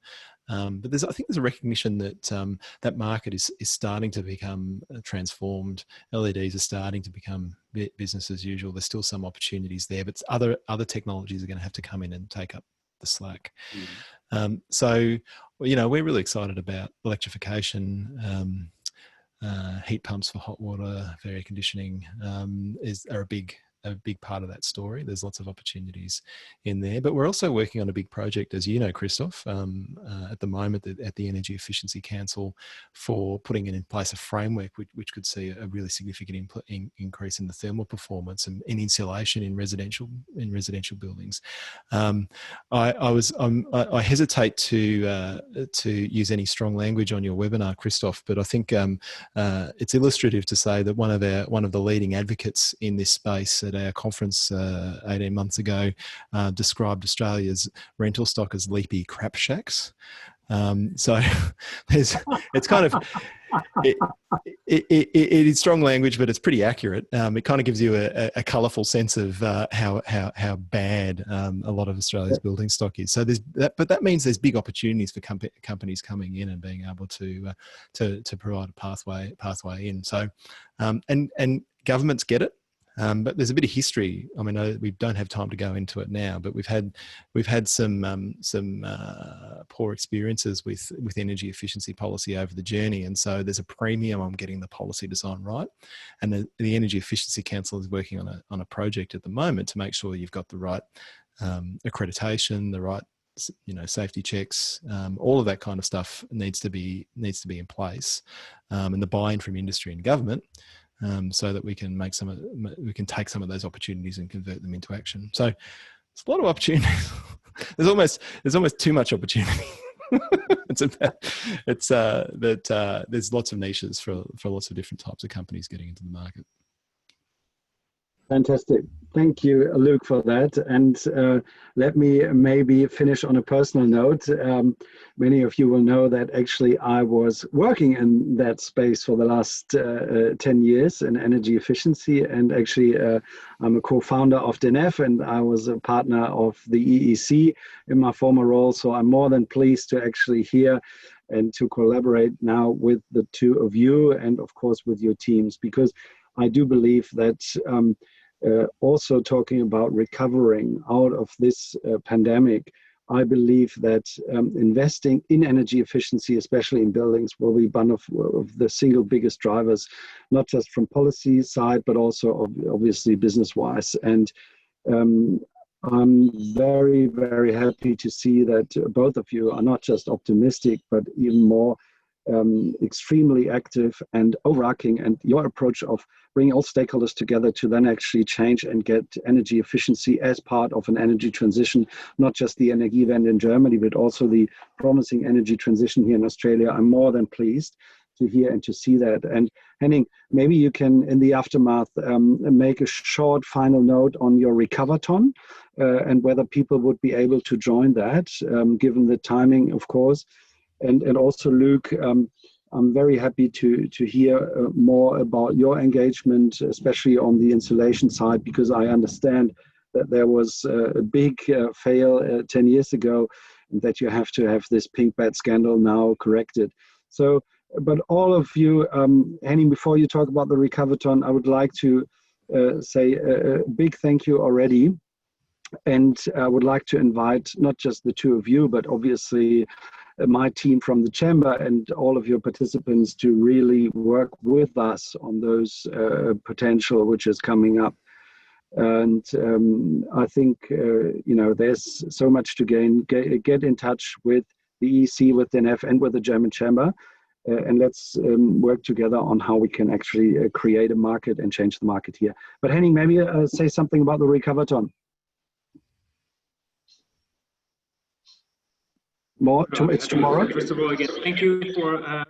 But I think there's a recognition that that market is starting to become transformed. LEDs are starting to become business as usual. There's still some opportunities there, but other technologies are going to have to come in and take up the slack. So, we're really excited about electrification. Heat pumps for hot water, for air conditioning are a big part of that story. There's lots of opportunities in there, but we're also working on a big project, as you know, Christoph, at the moment at the Energy Efficiency Council, for putting in place a framework which could see a really significant increase in the thermal performance and in insulation in residential buildings. I hesitate to use any strong language on your webinar, Christoph, but I think it's illustrative to say that one of the leading advocates in this space at our conference 18 months ago described Australia's rental stock as leapy crap shacks. So it's kind of it is strong language, but it's pretty accurate. It kind of gives you a colourful sense of how bad a lot of Australia's building stock is. So but that means there's big opportunities for companies coming in and being able to provide a pathway in. So and governments get it. But there's a bit of history. I mean, we don't have time to go into it now, but we've had some poor experiences with energy efficiency policy over the journey, and so there's a premium on getting the policy design right. And the Energy Efficiency Council is working on a project at the moment to make sure you've got the right accreditation, the right safety checks, all of that kind of stuff needs to be in place, and the buy-in from industry and government. So that we can take some of those opportunities and convert them into action. So it's a lot of opportunities. there's almost too much opportunity. There's lots of niches for lots of different types of companies getting into the market. Fantastic. Thank you, Luke, for that. And let me maybe finish on a personal note. Many of you will know that actually I was working in that space for the last 10 years in energy efficiency. And actually, I'm a co-founder of DENEFF, and I was a partner of the EEC in my former role. So I'm more than pleased to actually hear and to collaborate now with the two of you and, of course, with your teams, because I do believe that also talking about recovering out of this pandemic, I believe that investing in energy efficiency, especially in buildings, will be one of the single biggest drivers, not just from policy side, but also obviously business-wise. And I'm very, very happy to see that both of you are not just optimistic, but even more extremely active and overarching, and your approach of bringing all stakeholders together to then actually change and get energy efficiency as part of an energy transition, not just the Energiewende in Germany, but also the promising energy transition here in Australia. I'm more than pleased to hear and to see that. And Henning, maybe you can, in the aftermath, make a short final note on your Recoverthon and whether people would be able to join that, given the timing, of course. And also, Luke, I'm very happy to hear more about your engagement, especially on the insulation side, because I understand that there was a big fail 10 years ago, and that you have to have this pink bed scandal now corrected. So, but all of you, Henning, before you talk about the Recoverthon, I would like to say a big thank you already. And I would like to invite not just the two of you, but obviously my team from the chamber and all of your participants to really work with us on those potential which is coming up. And I think, there's so much to gain. Get in touch with the EC, with DENEFF, and with the German chamber. And let's work together on how we can actually create a market and change the market here. But Henning, maybe say something about the Recoverthon. It's tomorrow. First of all, again, thank you for.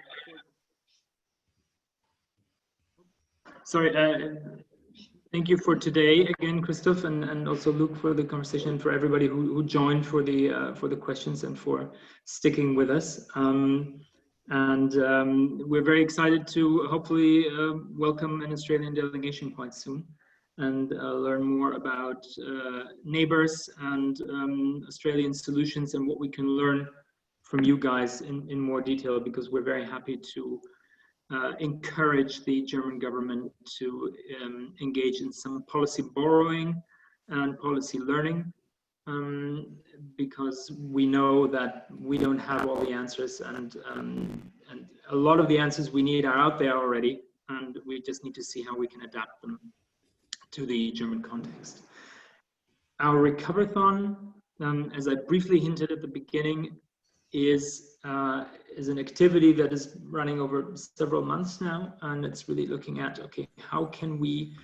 Thank you for today again, Christoph, and also Luke for the conversation, and for everybody who joined for the questions and for sticking with us. We're very excited to hopefully welcome an Australian delegation quite soon, and learn more about neighbors and Australian solutions and what we can learn from you guys in more detail, because we're very happy to encourage the German government to engage in some policy borrowing and policy learning, because we know that we don't have all the answers, and a lot of the answers we need are out there already, and we just need to see how we can adapt them to the German context. Our Recoverthon, as I briefly hinted at the beginning, is an activity that is running over several months now, and it's really looking at, okay, how can we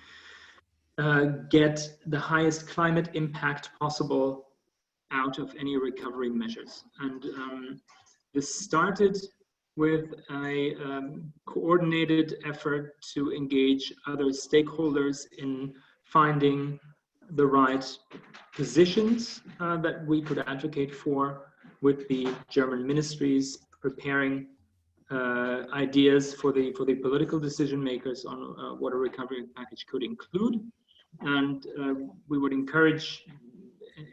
get the highest climate impact possible out of any recovery measures. And this started with a coordinated effort to engage other stakeholders in finding the right positions that we could advocate for, with the German ministries preparing ideas for the political decision makers on what a recovery package could include. And we would encourage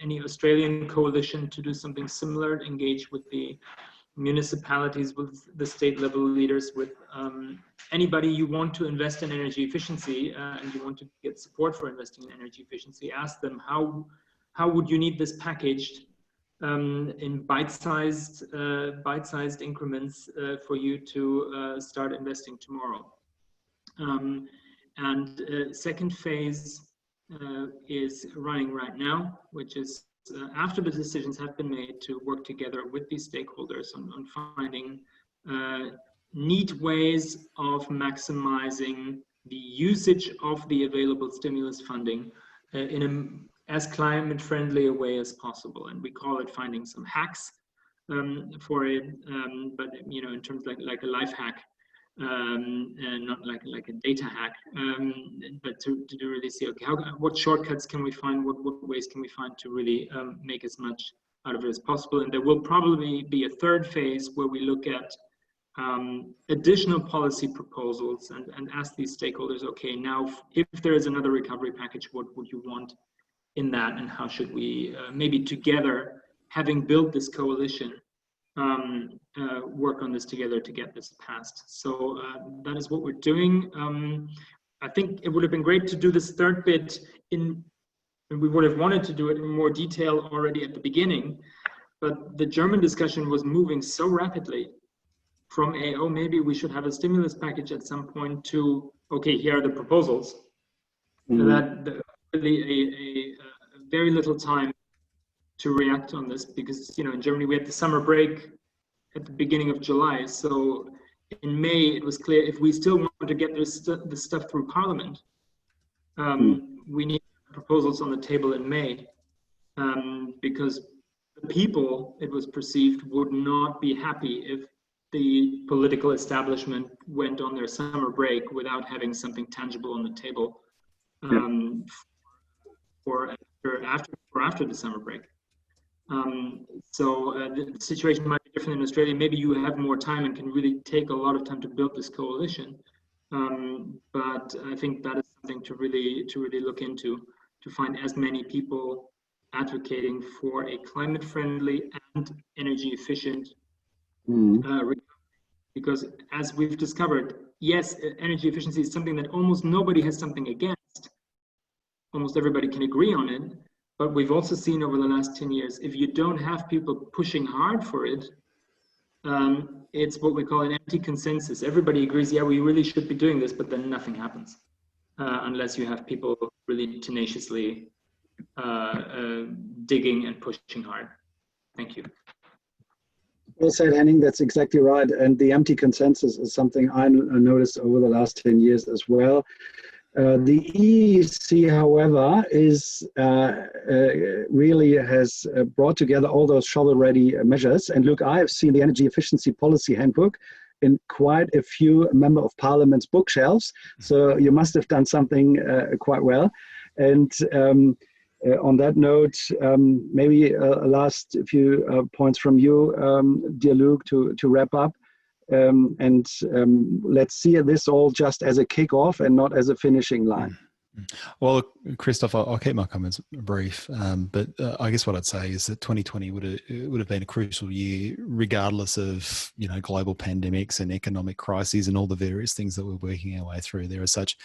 any Australian coalition to do something similar, engage with the municipalities, with the state level leaders, with anybody you want to invest in energy efficiency and you want to get support for investing in energy efficiency. Ask them how would you need this packaged in bite-sized increments for you to start investing tomorrow. Second phase is running right now, which is after the decisions have been made, to work together with these stakeholders on finding neat ways of maximizing the usage of the available stimulus funding in as climate friendly a way as possible. And we call it finding some hacks for it, but in terms like a life hack, and not like a data hack, but to really see, okay, what shortcuts can we find, what ways can we find to really make as much out of it as possible. And there will probably be a third phase where we look at additional policy proposals and ask these stakeholders, okay, now if there is another recovery package, what would you want in that, and how should we maybe together, having built this coalition, work on this together to get this passed. So that is what we're doing. I think it would have been great to do this third bit and we would have wanted to do it in more detail already at the beginning, but the German discussion was moving so rapidly from maybe we should have a stimulus package at some point, to, okay, here are the proposals. That really a very little time to react on this, because in Germany we had the summer break at the beginning of July, so in May, it was clear if we still want to get this stuff through Parliament, we need proposals on the table in May, because the people, it was perceived, would not be happy if the political establishment went on their summer break without having something tangible on the table for after the summer break. So the situation might be different in Australia. Maybe you have more time and can really take a lot of time to build this coalition. But I think that is something to really look into, to find as many people advocating for a climate-friendly and energy-efficient because as we've discovered, yes, energy efficiency is something that almost nobody has something against. Almost everybody can agree on it. But we've also seen over the last 10 years, if you don't have people pushing hard for it, it's what we call an empty consensus. Everybody agrees, yeah, we really should be doing this, but then nothing happens unless you have people really tenaciously digging and pushing hard. Thank you. Well said, Henning. That's exactly right. And the empty consensus is something I noticed over the last 10 years as well. The EEC, however, is really has brought together all those shovel-ready measures. And look, I have seen the Energy Efficiency Policy Handbook in quite a few Member of Parliament's bookshelves. So you must have done something quite well. And on that note, maybe last few points from you, dear Luke, to wrap up. Let's see this all just as a kickoff and not as a finishing line. Well, Christoph, I'll keep my comments brief, but I guess what I'd say is that 2020 would have been a crucial year, regardless of global pandemics and economic crises and all the various things that we're working our way through. There are such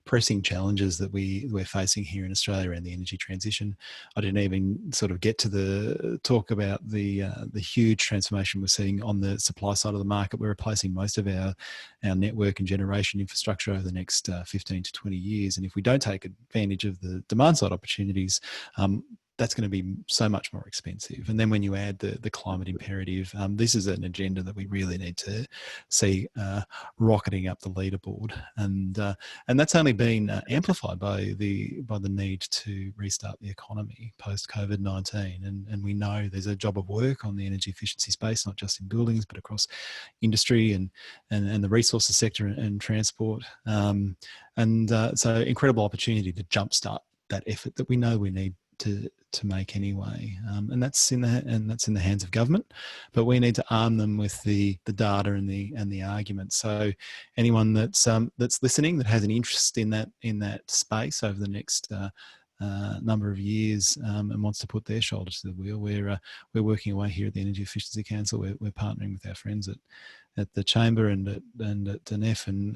pressing challenges that we're facing here in Australia around the energy transition. I didn't even sort of get to the talk about the huge transformation we're seeing on the supply side of the market. We're replacing most of our network and generation infrastructure over the next 15 to 20 years. And if we don't take advantage of the demand side opportunities, that's going to be so much more expensive. And then when you add the climate imperative, this is an agenda that we really need to see rocketing up the leaderboard. And that's only been amplified by the need to restart the economy post COVID-19. And we know there's a job of work on the energy efficiency space, not just in buildings, but across industry and the resources sector and transport. So incredible opportunity to jumpstart that effort that we know we need to make anyway, and that's in the hands of government, but we need to arm them with the data and the arguments. So anyone that's listening that has an interest in that space over the next number of years and wants to put their shoulder to the wheel, we're working away here at the Energy Efficiency Council. We're partnering with our friends at the Chamber and at DENEFF, and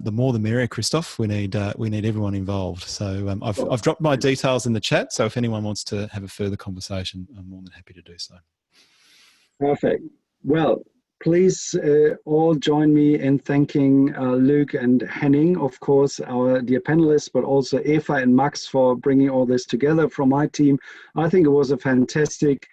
the more the merrier, Christoph. We need everyone involved. So I've dropped my details in the chat. So if anyone wants to have a further conversation, I'm more than happy to do so. Perfect. Well, please all join me in thanking Luke and Henning, of course, our dear panelists, but also Eva and Max for bringing all this together from my team. I think it was a fantastic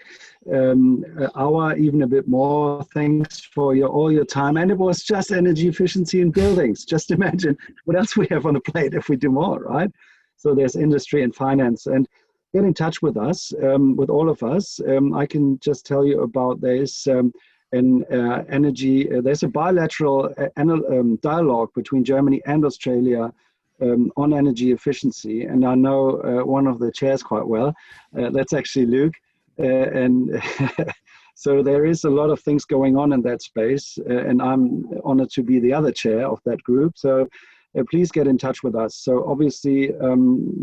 hour, even a bit more. Thanks for all your time. And it was just energy efficiency in buildings. Just imagine what else we have on the plate if we do more, right? So there's industry and finance. And get in touch with us, with all of us. I can just tell you about there's there's a bilateral dialogue between Germany and Australia on energy efficiency, and I know one of the chairs quite well. That's actually Luke, and so there is a lot of things going on in that space, and I'm honored to be the other chair of that group. So please get in touch with us. So obviously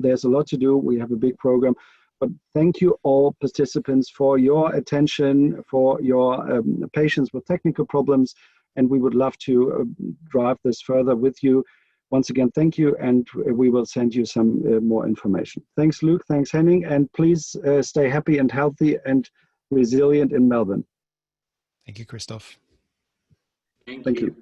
there's a lot to do. We have a big program. But thank you all participants for your attention, for your patience with technical problems, and we would love to drive this further with you. Once again, thank you, and we will send you some more information. Thanks, Luke. Thanks, Henning, and please stay happy and healthy and resilient in Melbourne. Thank you, Christoph. Thank you.